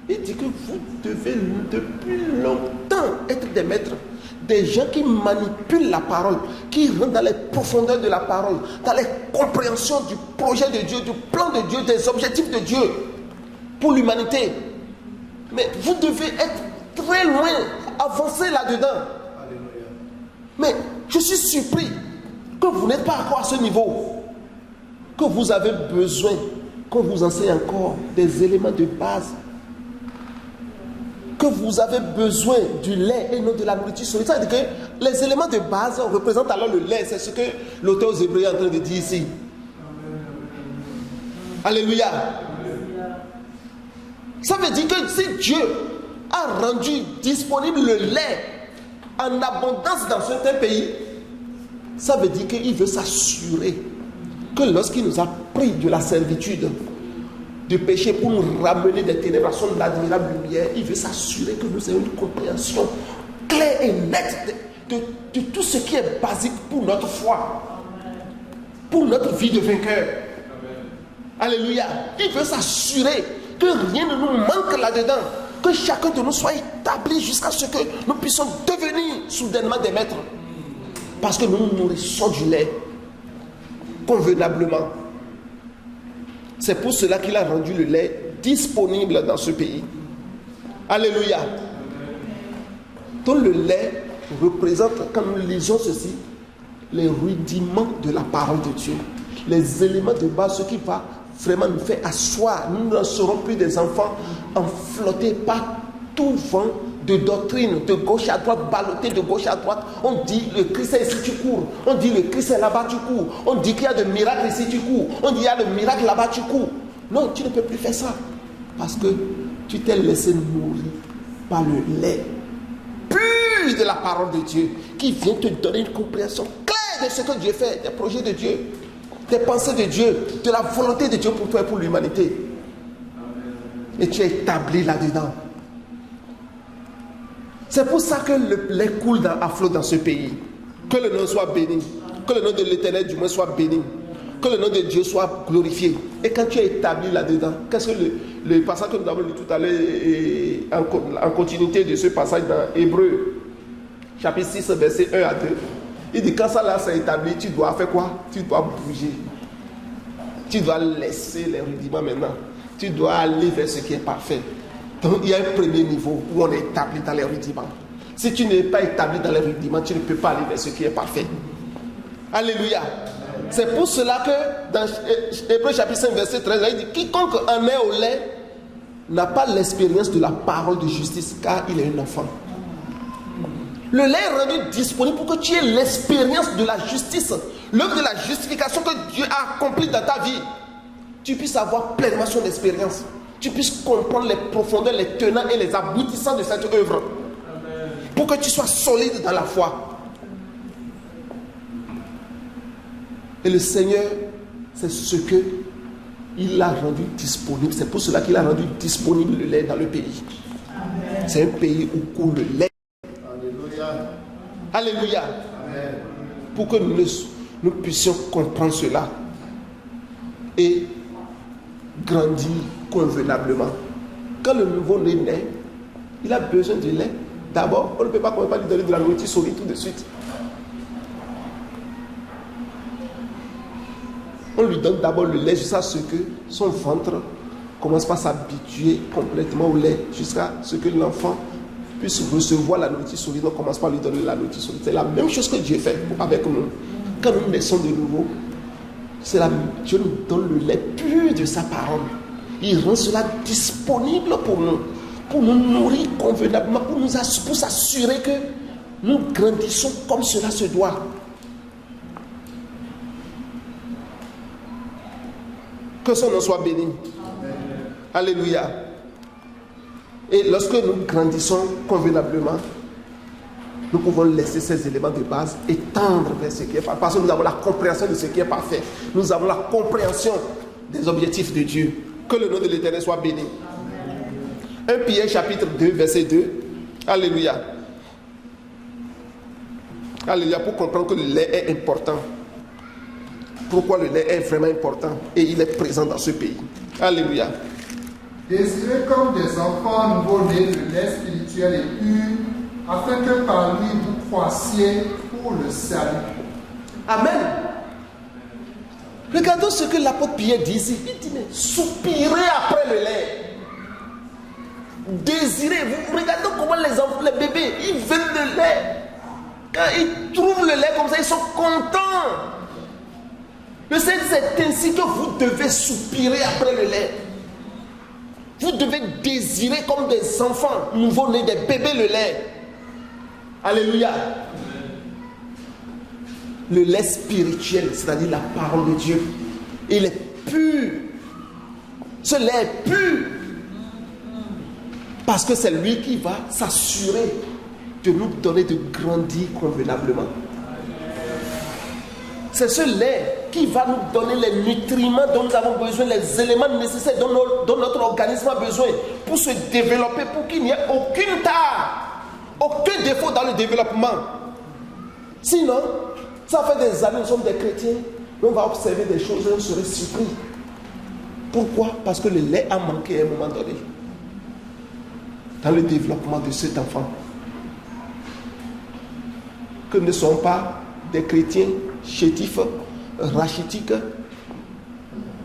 Il dit que vous devez depuis longtemps être des maîtres. des gens qui manipulent la parole, qui rentrent dans les profondeurs de la parole, dans les compréhensions du projet de Dieu, du plan de Dieu, des objectifs de Dieu pour l'humanité. Mais vous devez être très loin, avancer là-dedans. Mais je suis surpris que vous n'êtes pas encore à ce niveau, que vous avez besoin qu'on vous enseigne encore des éléments de base, que vous avez besoin du lait et non de la nourriture solide. Ça veut dire que les éléments de base représentent alors le lait. C'est ce que l'auteur aux Hébreux est en train de dire ici. Alléluia. Ça veut dire que si Dieu a rendu disponible le lait en abondance dans certains pays, ça veut dire qu'il veut s'assurer que lorsqu'il nous a pris de la servitude, du péché pour nous ramener des ténèbres à son admirable lumière, il veut s'assurer que nous ayons une compréhension claire et nette de tout ce qui est basique pour notre foi, pour notre vie de vainqueur. Alléluia. Il veut s'assurer que rien ne nous manque là-dedans, que chacun de nous soit établi jusqu'à ce que nous puissions devenir soudainement des maîtres, parce que nous nous nourrissons du lait convenablement. C'est pour cela qu'il a rendu le lait disponible dans ce pays. Alléluia. Donc le lait représente, quand nous lisons ceci, les rudiments de la parole de Dieu, les éléments de base, ce qui va vraiment nous faire asseoir. Nous ne serons plus des enfants enflottés par tout vent de doctrine, de gauche à droite, ballottés de gauche à droite. On dit le Christ est ici, tu cours. On dit le Christ est là-bas, tu cours. On dit qu'il y a de miracles ici, tu cours. On dit il y a le miracle là-bas, tu cours. Non, tu ne peux plus faire ça. Parce que tu t'es laissé nourrir par le lait pur de la parole de Dieu, qui vient te donner une compréhension claire de ce que Dieu fait, des projets de Dieu, des pensées de Dieu, de la volonté de Dieu pour toi et pour l'humanité. Et tu es établi là-dedans. C'est pour ça que le lait coule à flot dans ce pays. Que le nom soit béni. Que le nom de l'Éternel du moins soit béni. Que le nom de Dieu soit glorifié. Et quand tu es établi là-dedans, qu'est-ce que le passage que nous avons lu tout à l'heure, en continuité de ce passage dans Hébreux, chapitre 6, verset 1 à 2, il dit quand ça là s'est établi, tu dois faire quoi? Tu dois bouger. Tu dois laisser les rudiments maintenant. Tu dois aller vers ce qui est parfait. Donc il y a un premier niveau où on est établi dans les rudiments. Si tu n'es pas établi dans les rudiments, tu ne peux pas aller vers ce qui est parfait. Alléluia. C'est pour cela que dans Hébreux chapitre 5 verset 13, il dit quiconque en est au lait n'a pas l'expérience de la parole de justice, car il est un enfant. Le lait est rendu disponible pour que tu aies l'expérience de la justice, l'œuvre de la justification que Dieu a accomplie dans ta vie. Tu puisses avoir pleinement son expérience. Tu puisses comprendre les profondeurs, les tenants et les aboutissants de cette œuvre. Pour que tu sois solide dans la foi. Et le Seigneur, c'est ce que il a rendu disponible. C'est pour cela qu'il a rendu disponible le lait dans le pays. Amen. C'est un pays où coule le lait. Alléluia. Alléluia. Amen. Pour que nous puissions comprendre cela et grandir convenablement. Quand le nouveau-né naît, il a besoin de lait. D'abord, on ne peut pas lui donner de la nourriture solide tout de suite. On lui donne d'abord le lait jusqu'à ce que son ventre commence par s'habituer complètement au lait, jusqu'à ce que l'enfant puisse recevoir la nourriture solide. On commence par lui donner la nourriture solide. C'est la même chose que Dieu fait avec nous. Quand nous naissons de nouveau, Dieu nous donne le lait pur de sa parole. Il rend cela disponible pour nous nourrir convenablement, pour s'assurer que nous grandissons comme cela se doit. Que son nom soit béni. Amen. Alléluia. Et lorsque nous grandissons convenablement, nous pouvons laisser ces éléments de base et tendre vers ce qui est parfait. Parce que nous avons la compréhension de ce qui est parfait. Nous avons la compréhension des objectifs de Dieu. Que le nom de l'Éternel soit béni. 1 Pierre chapitre 2, verset 2. Alléluia. Alléluia. Pour comprendre que le lait est important. Pourquoi le lait est vraiment important. Et il est présent dans ce pays. Alléluia.
Désirez comme des enfants nouveau-nés le lait spirituel et pur, afin que par lui vous croissiez pour le salut.
Amen. Regardons ce que l'apôtre Pierre dit ici. Il dit, mais soupirez après le lait. Désirez. Vous regardez comment les enfants, les bébés, ils veulent le lait. Quand ils trouvent le lait comme ça, ils sont contents. Le Seigneur dit, c'est ainsi que vous devez soupirer après le lait. Vous devez désirer comme des enfants nouveau-nés, des bébés le lait. Alléluia. Le lait spirituel, c'est-à-dire la parole de Dieu, il est pur. Ce lait est pur. Parce que c'est lui qui va s'assurer de nous donner de grandir convenablement. C'est ce lait qui va nous donner les nutriments dont nous avons besoin, les éléments nécessaires dont notre organisme a besoin pour se développer, pour qu'il n'y ait aucune tare, aucun défaut dans le développement. Sinon, ça fait des années, nous sommes des chrétiens, on va observer des choses et on serait surpris. Pourquoi? Parce que le lait a manqué à un moment donné dans le développement de cet enfant. Que ne sont pas des chrétiens chétifs, rachitiques,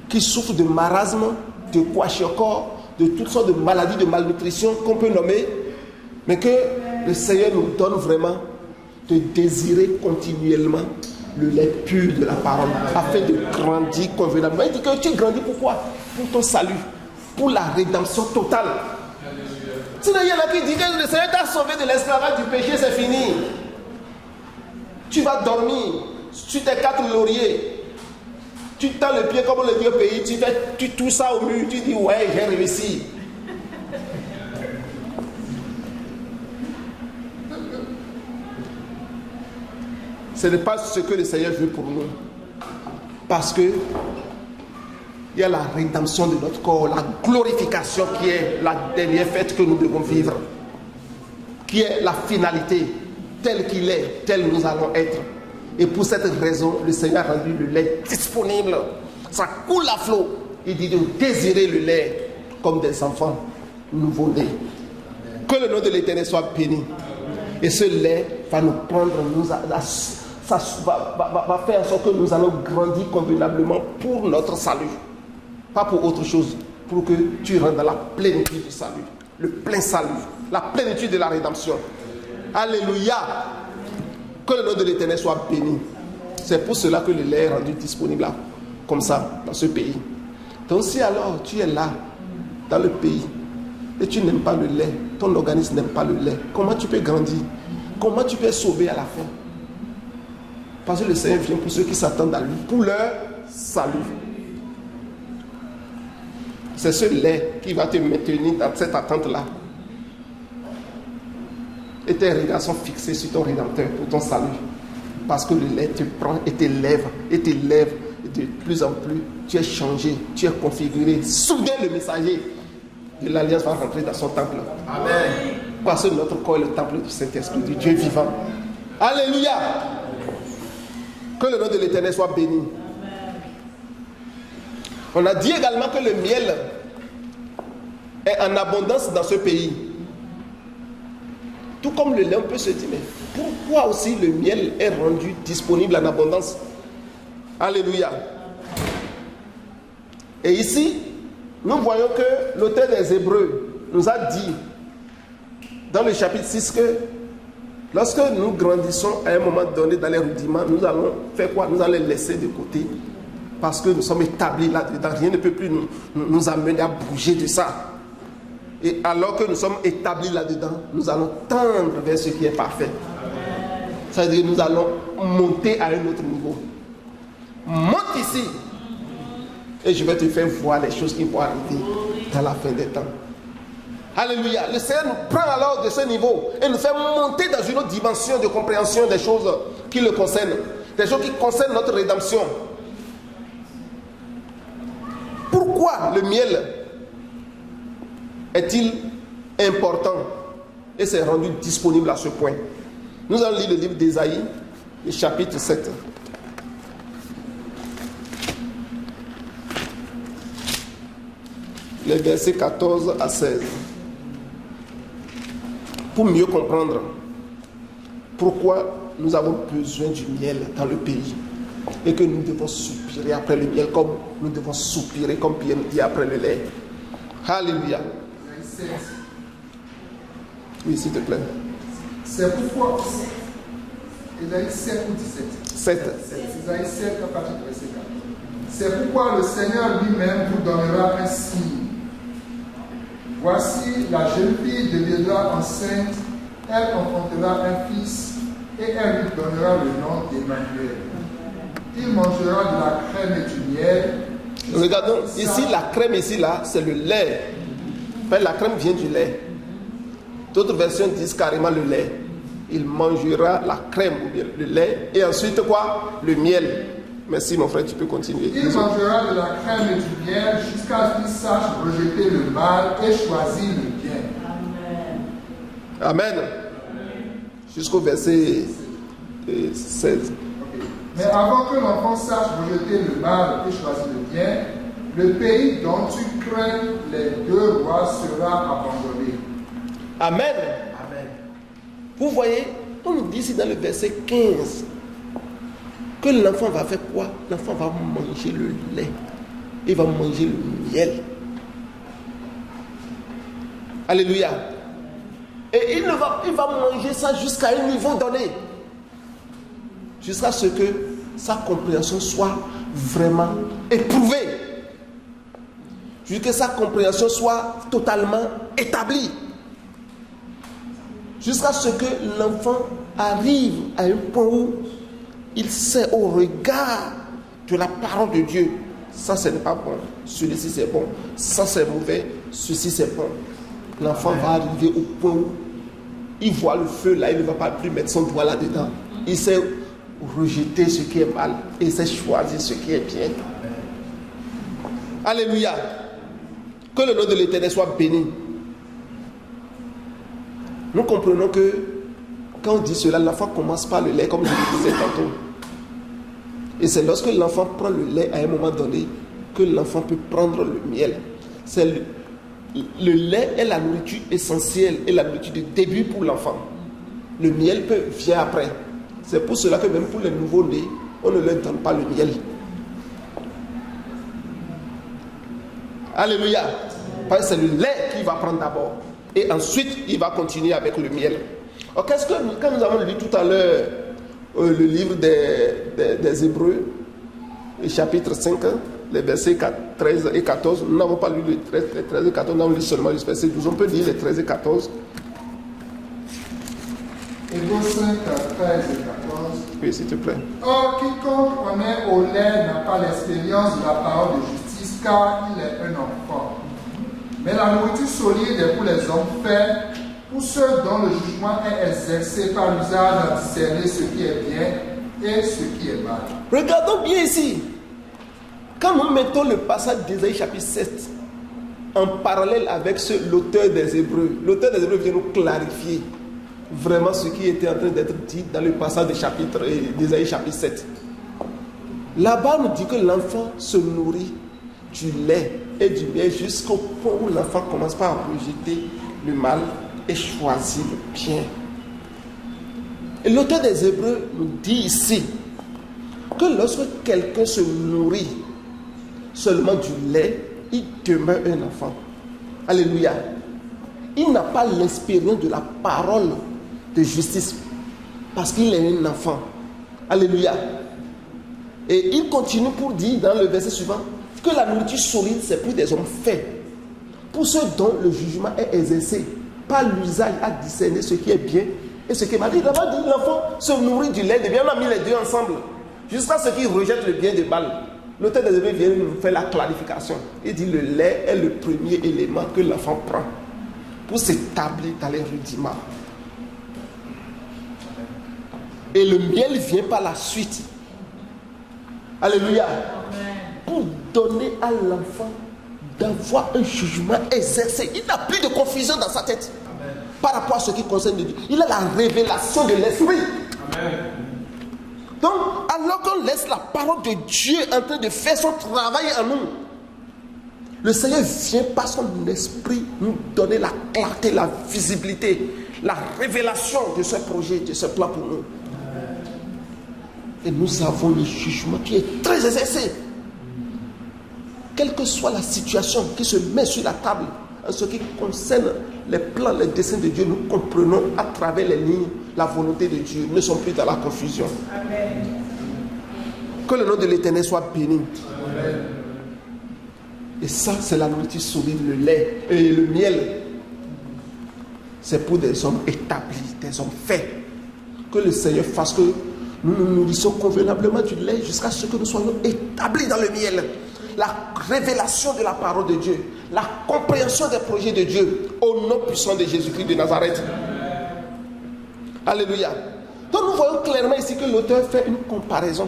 qui souffrent de marasme, de kwashiorkor, de toutes sortes de maladies de malnutrition qu'on peut nommer, mais que le Seigneur nous donne vraiment de désirer continuellement le lait pur de la parole, afin de grandir convenablement. Il dit que tu grandis pourquoi? Pour ton salut, pour la rédemption totale. Sinon, il y en a qui disent que le Seigneur t'a sauvé de l'esclavage du péché, c'est fini. Tu vas dormir sur tes 4 lauriers. Tu tends le pied comme le Dieu pays, tu touches ça au mur, tu dis ouais, j'ai réussi. Ce n'est pas ce que le Seigneur veut pour nous. Parce que il y a la rédemption de notre corps, la glorification qui est la dernière fête que nous devons vivre, qui est la finalité, tel qu'il est, tel nous allons être. Et pour cette raison, le Seigneur a rendu le lait disponible. Ça coule à flot. Il dit de désirer le lait comme des enfants nouveau-nés. Que le nom de l'Éternel soit béni. Et ce lait va nous prendre, ça va faire en sorte que nous allons grandir convenablement pour notre salut. Pas pour autre chose. Pour que tu rentres dans la plénitude du salut. Le plein salut. La plénitude de la rédemption. Alléluia. Que le nom de l'Éternel soit béni. C'est pour cela que le lait est rendu disponible là, comme ça, dans ce pays. Donc si alors tu es là, dans le pays, et tu n'aimes pas le lait, ton organisme n'aime pas le lait, comment tu peux grandir? Comment tu peux être sauvé à la fin? Parce que le Seigneur vient pour ceux qui s'attendent à lui, pour leur salut. C'est ce lait qui va te maintenir dans cette attente-là. Et tes regards sont fixés sur ton Rédempteur pour ton salut. Parce que le lait te prend et t'élève, et de plus en plus, tu es changé, tu es configuré. Soudain, le messager de l'Alliance va rentrer dans son temple. Amen. Parce que notre corps est le temple du Saint-Esprit, du Dieu vivant. Alléluia. Que le nom de l'Éternel soit béni. On a dit également que le miel est en abondance dans ce pays. Tout comme le lait, on peut se dire, mais pourquoi aussi le miel est rendu disponible en abondance? Alléluia. Et ici, nous voyons que l'auteur des Hébreux nous a dit, dans le chapitre 6, que lorsque nous grandissons à un moment donné dans les rudiments, nous allons faire quoi? Nous allons les laisser de côté. Parce que nous sommes établis là-dedans. Rien ne peut plus nous amener à bouger de ça. Et alors que nous sommes établis là-dedans, nous allons tendre vers ce qui est parfait. Ça veut dire que nous allons monter à un autre niveau. Monte ici. Et je vais te faire voir les choses qui vont arriver dans la fin des temps. Alléluia. Le Seigneur nous prend alors de ce niveau et nous fait monter dans une autre dimension de compréhension des choses qui le concernent. Des choses qui concernent notre rédemption. Pourquoi le miel est-il important et s'est rendu disponible à ce point? Nous allons lire le livre d'Ésaïe, le chapitre 7. Les versets 14 à 16. Pour mieux comprendre pourquoi nous avons besoin du miel dans le pays et que nous devons soupirer après le miel comme nous devons soupirer, comme Pierre nous dit, après le lait. Alléluia. Oui, s'il te plaît.
C'est pourquoi Isaïe 7 ou 17.
7.
Isaïe 7 à partir du verset 4. C'est pourquoi le Seigneur lui-même vous donnera un signe. Voici, la jeune fille deviendra enceinte, elle enfantera un fils et elle lui donnera le nom d'Emmanuel. Il mangera de la crème et du miel.
Regardons, ici la crème, ici là, c'est le lait. Enfin, la crème vient du lait. D'autres versions disent carrément le lait. Il mangera la crème ou bien le lait et ensuite quoi? Le miel. Merci mon frère, tu peux continuer.
Il mangera de la crème et du miel jusqu'à ce qu'il sache rejeter le mal et choisir le bien.
Amen. Jusqu'au verset 16.
Okay. Mais avant que l'enfant sache rejeter le mal et choisir le bien, le pays dont tu crains les deux rois sera abandonné.
Amen. Amen. Vous voyez, on nous dit ici dans le verset 15 que l'enfant va faire quoi? L'enfant va manger le lait. Il va manger le miel. Alléluia. Et il va manger ça jusqu'à un niveau donné. Jusqu'à ce que sa compréhension soit vraiment éprouvée. Jusqu'à ce que sa compréhension soit totalement établie. Jusqu'à ce que l'enfant arrive à un point où il sait au regard de la parole de Dieu, ça ce n'est pas bon, celui-ci c'est bon, ça c'est mauvais, ceci c'est bon. L'enfant va arriver au point où il voit le feu là, il ne va pas plus mettre son doigt là-dedans. Il sait rejeter ce qui est mal et il sait choisir ce qui est bien. Alléluia. Que le nom de l'Éternel soit béni. Nous comprenons que quand on dit cela, l'enfant commence par le lait, comme je le disais tantôt. Et c'est lorsque l'enfant prend le lait à un moment donné que l'enfant peut prendre le miel. C'est le lait est la nourriture essentielle et la nourriture de début pour l'enfant. Le miel vient après. C'est pour cela que même pour les nouveaux-nés, on ne leur donne pas le miel. Alléluia. Parce que c'est le lait qu'il va prendre d'abord. Et ensuite, il va continuer avec le miel. Alors, quand nous avons lu tout à l'heure le livre des Hébreux, le chapitre 5, les versets 13 et 14, nous n'avons pas lu les 13 et 14, nous avons lu seulement les versets 12. On peut lire les 13 et 14.
Hébreux 5, 13 et 14.
Oui, s'il te plaît.
Or, quiconque remet au lait n'a pas l'expérience de la parole de justice, car il est un enfant. Mais la nourriture solide est pour les hommes faits, pour ceux dont le jugement est exercé par l'usage à discerner ce qui est bien et ce qui est mal.
Regardons bien ici. Quand nous mettons le passage d'Ésaïe chapitre 7 en parallèle avec l'auteur des Hébreux vient nous clarifier vraiment ce qui était en train d'être dit dans le passage d'Ésaïe chapitre 7. Là-bas, on nous dit que l'enfant se nourrit du lait et du miel jusqu'au point où l'enfant commence par rejeter le mal et choisir le bien. Et l'auteur des Hébreux nous dit ici que lorsque quelqu'un se nourrit seulement du lait, il demeure un enfant. Alléluia. Il n'a pas l'expérience de la parole de justice parce qu'il est un enfant. Alléluia. Et il continue pour dire dans le verset suivant que la nourriture solide c'est pour des hommes faits, pour ceux dont le jugement est exercé par l'usage à discerner ce qui est bien et ce qui est mal. D'abord dit l'enfant se nourrit du lait de bien. On a mis les deux ensemble jusqu'à ce qu'il rejette le bien de mal. L'auteur des Hébreux vient nous faire la clarification. Il dit le lait est le premier élément que l'enfant prend pour s'établir dans les rudiments. Et le miel vient par la suite. Alléluia. Pour donner à l'enfant d'avoir un jugement exercé. Il n'a plus de confusion dans sa tête. Amen. Par rapport à ce qui concerne Dieu. Il a la révélation de l'esprit. Amen. Donc, alors qu'on laisse la parole de Dieu en train de faire son travail en nous, le Seigneur vient par son esprit nous donner la clarté, la visibilité, la révélation de ce projet, de ce plan pour nous. Et nous avons le jugement qui est très exercé. Quelle que soit la situation qui se met sur la table, en ce qui concerne les plans, les desseins de Dieu, nous comprenons à travers les lignes la volonté de Dieu. Nous ne sommes plus dans la confusion. Amen. Que le nom de l'Éternel soit béni. Amen. Et ça, c'est la nourriture solide, le lait et le miel. C'est pour des hommes établis, des hommes faits. Que le Seigneur fasse que nous nous nourrissons convenablement du lait jusqu'à ce que nous soyons établis dans le miel. La révélation de la parole de Dieu, la compréhension des projets de Dieu au nom puissant de Jésus-Christ de Nazareth. Alléluia. Donc nous voyons clairement ici que l'auteur fait une comparaison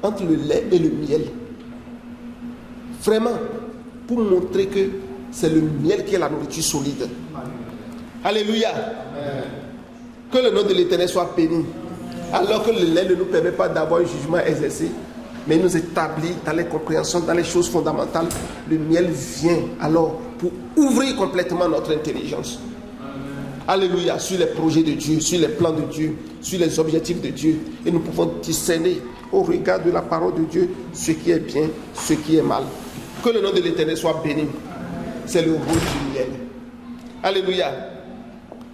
entre le lait et le miel. Vraiment, pour montrer que c'est le miel qui est la nourriture solide. Alléluia. Que le nom de l'Éternel soit béni. Alors que le lait ne nous permet pas d'avoir un jugement exercé, mais nous établit dans les compréhensions, dans les choses fondamentales. Le miel vient alors pour ouvrir complètement notre intelligence. Alléluia, sur les projets de Dieu, sur les plans de Dieu, sur les objectifs de Dieu. Et nous pouvons discerner au regard de la parole de Dieu ce qui est bien, ce qui est mal. Que le nom de l'Éternel soit béni. C'est le rôle du miel. Alléluia.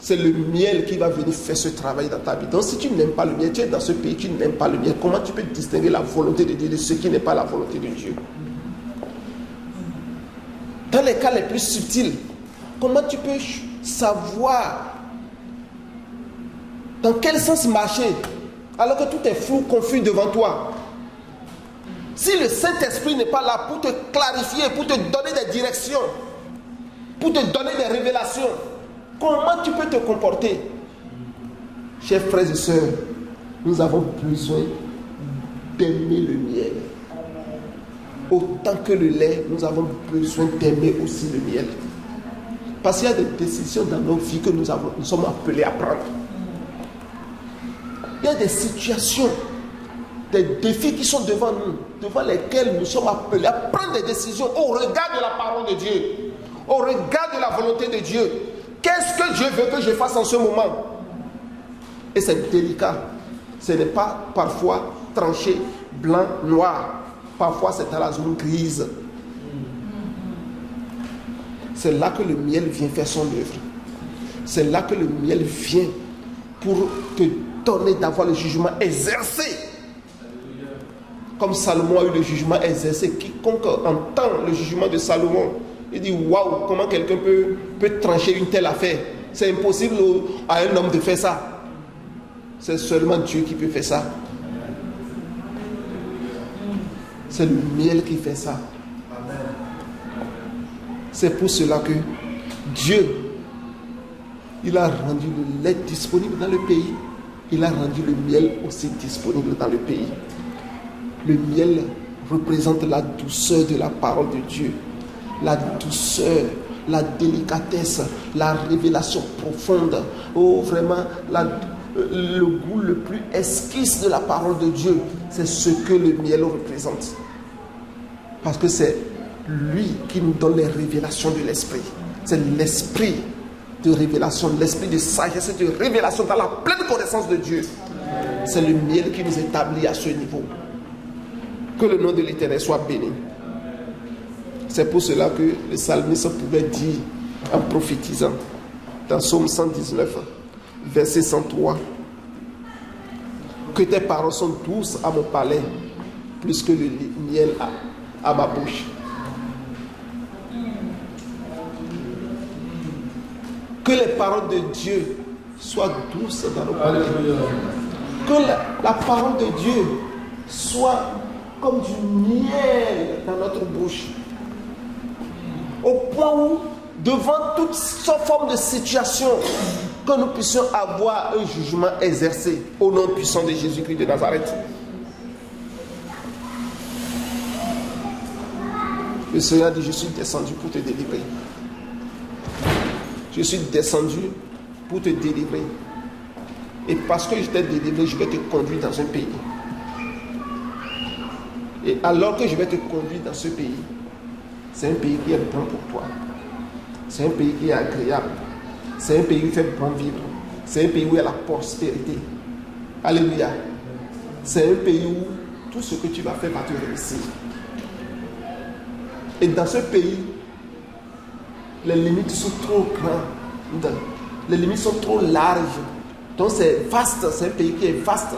C'est le miel qui va venir faire ce travail dans ta vie. Donc si tu n'aimes pas le miel, tu es dans ce pays, tu n'aimes pas le miel, comment tu peux distinguer la volonté de Dieu de ce qui n'est pas la volonté de Dieu? Dans les cas les plus subtils, comment tu peux savoir dans quel sens marcher alors que tout est flou, confus devant toi? Si le Saint-Esprit n'est pas là pour te clarifier, pour te donner des directions, pour te donner des révélations, comment tu peux te comporter? Chers frères et sœurs, nous avons besoin d'aimer le miel. Autant que le lait, nous avons besoin d'aimer aussi le miel. Parce qu'il y a des décisions dans nos vies que nous sommes appelés à prendre. Il y a des situations, des défis qui sont devant nous, devant lesquels nous sommes appelés à prendre des décisions au regard de la parole de Dieu, au regard de la volonté de Dieu. Qu'est-ce que Dieu veut que je fasse en ce moment? Et c'est délicat. Ce n'est pas parfois tranché, blanc, noir. Parfois c'est dans la zone grise. C'est là que le miel vient faire son œuvre. C'est là que le miel vient pour te donner d'avoir le jugement exercé. Comme Salomon a eu le jugement exercé. Quiconque entend le jugement de Salomon, il dit waouh, comment quelqu'un peut trancher une telle affaire? C'est impossible à un homme de faire ça. C'est seulement Dieu qui peut faire ça. C'est le miel qui fait ça. C'est pour cela que Dieu, il a rendu le lait disponible dans le pays. Il a rendu le miel aussi disponible dans le pays. Le miel représente la douceur de la parole de Dieu. La douceur, la délicatesse, la révélation profonde. Oh, vraiment, le goût le plus esquisse de la parole de Dieu. C'est ce que le miel représente. Parce que c'est lui qui nous donne les révélations de l'esprit. C'est l'esprit de révélation, l'esprit de sagesse et de révélation dans la pleine connaissance de Dieu. C'est le miel qui nous établit à ce niveau. Que le nom de l'Éternel soit béni. C'est pour cela que le psalmiste pouvait dire en prophétisant dans Psaume 119, verset 103, que tes paroles sont douces à mon palais, plus que le miel à ma bouche. Que les paroles de Dieu soient douces dans nos palais. Que la parole de Dieu soit comme du miel dans notre bouche. Au point où, devant toute forme de situation, que nous puissions avoir un jugement exercé au nom puissant de Jésus-Christ de Nazareth. Le Seigneur dit, je suis descendu pour te délivrer. Je suis descendu pour te délivrer. Et parce que je t'ai délivré, je vais te conduire dans un pays. Et alors que je vais te conduire dans ce pays, c'est un pays qui est bon pour toi. C'est un pays qui est agréable. C'est un pays où il fait bon vivre. C'est un pays où il y a la prospérité. Alléluia. C'est un pays où tout ce que tu vas faire va te réussir. Et dans ce pays, les limites sont trop grandes. Les limites sont trop larges. Donc c'est vaste, c'est un pays qui est vaste.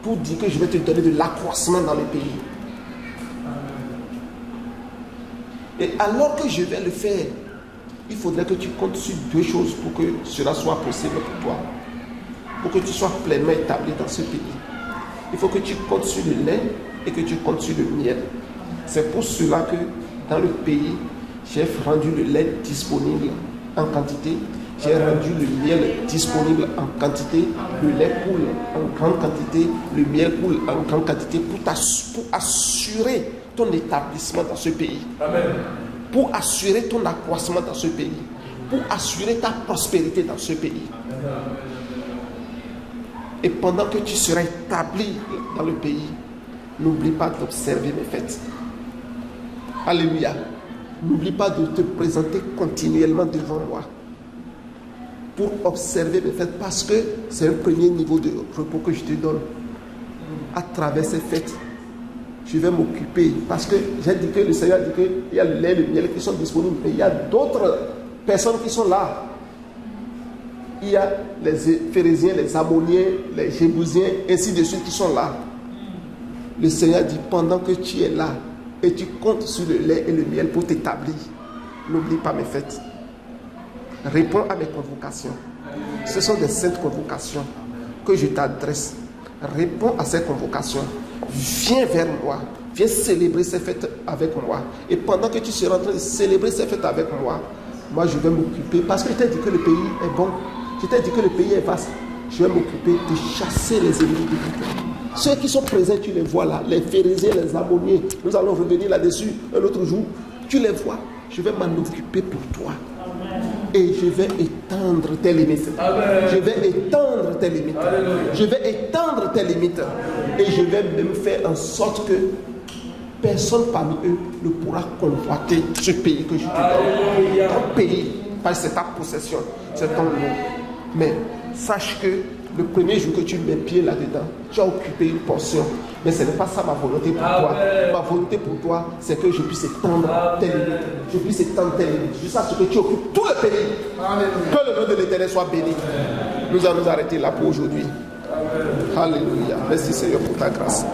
Pour dire que je vais te donner de l'accroissement dans le pays. Et alors que je vais le faire, il faudrait que tu comptes sur deux choses pour que cela soit possible pour toi. Pour que tu sois pleinement établi dans ce pays. Il faut que tu comptes sur le lait et que tu comptes sur le miel. C'est pour cela que dans le pays, j'ai rendu le lait disponible en quantité. J'ai rendu le miel disponible en quantité. Le lait coule en grande quantité. Le miel coule en grande quantité pour assurer ton établissement dans ce pays.
Amen.
Pour assurer ton accroissement dans ce pays. Pour assurer ta prospérité dans ce pays. Et pendant que tu seras établi dans le pays, n'oublie pas d'observer mes fêtes. Alléluia. N'oublie pas de te présenter continuellement devant moi pour observer mes fêtes, parce que c'est un premier niveau de repos que je te donne. À travers ces fêtes, je vais m'occuper, parce que j'ai dit que le Seigneur a dit qu'il y a le lait, le miel qui sont disponibles, mais il y a d'autres personnes qui sont là. Il y a les Phérésiens, les Ammoniens, les Jébusiens, ainsi de suite qui sont là. Le Seigneur dit, pendant que tu es là et tu comptes sur le lait et le miel pour t'établir, n'oublie pas mes fêtes. Réponds à mes convocations. Ce sont des saintes convocations que je t'adresse. Réponds à ces convocations. Viens vers moi. Viens célébrer ces fêtes avec moi. Et pendant que tu seras en train de célébrer ces fêtes avec moi, moi je vais m'occuper, parce que je t'ai dit que le pays est bon. Je t'ai dit que le pays est vaste. Je vais m'occuper de chasser les ennemis de l'Éternel. Ceux qui sont présents, tu les vois là. Les Phérésiens, les Ammoniens. Nous allons revenir là-dessus un autre jour. Tu les vois. Je vais m'en occuper pour toi. Et je vais étendre tes limites.
Amen.
Je vais étendre tes limites.
Alléluia.
Je vais étendre tes limites. Et je vais même faire en sorte que personne parmi eux ne pourra convoiter ce pays que je te donne. Ton pays, parce que c'est ta possession, c'est ton nom. Mais sache que le premier jour que tu mets pied là-dedans, tu as occupé une portion. Mais ce n'est pas ça ma volonté pour toi. Ma volonté pour toi, c'est que je puisse étendre tes limites. Je puisse étendre tes limites. Jusqu'à ce que tu occupes tout le pays.
Alléluia.
Que le nom de l'Éternel soit béni. Nous allons nous arrêter là pour aujourd'hui. Alléluia. Merci Seigneur pour ta grâce.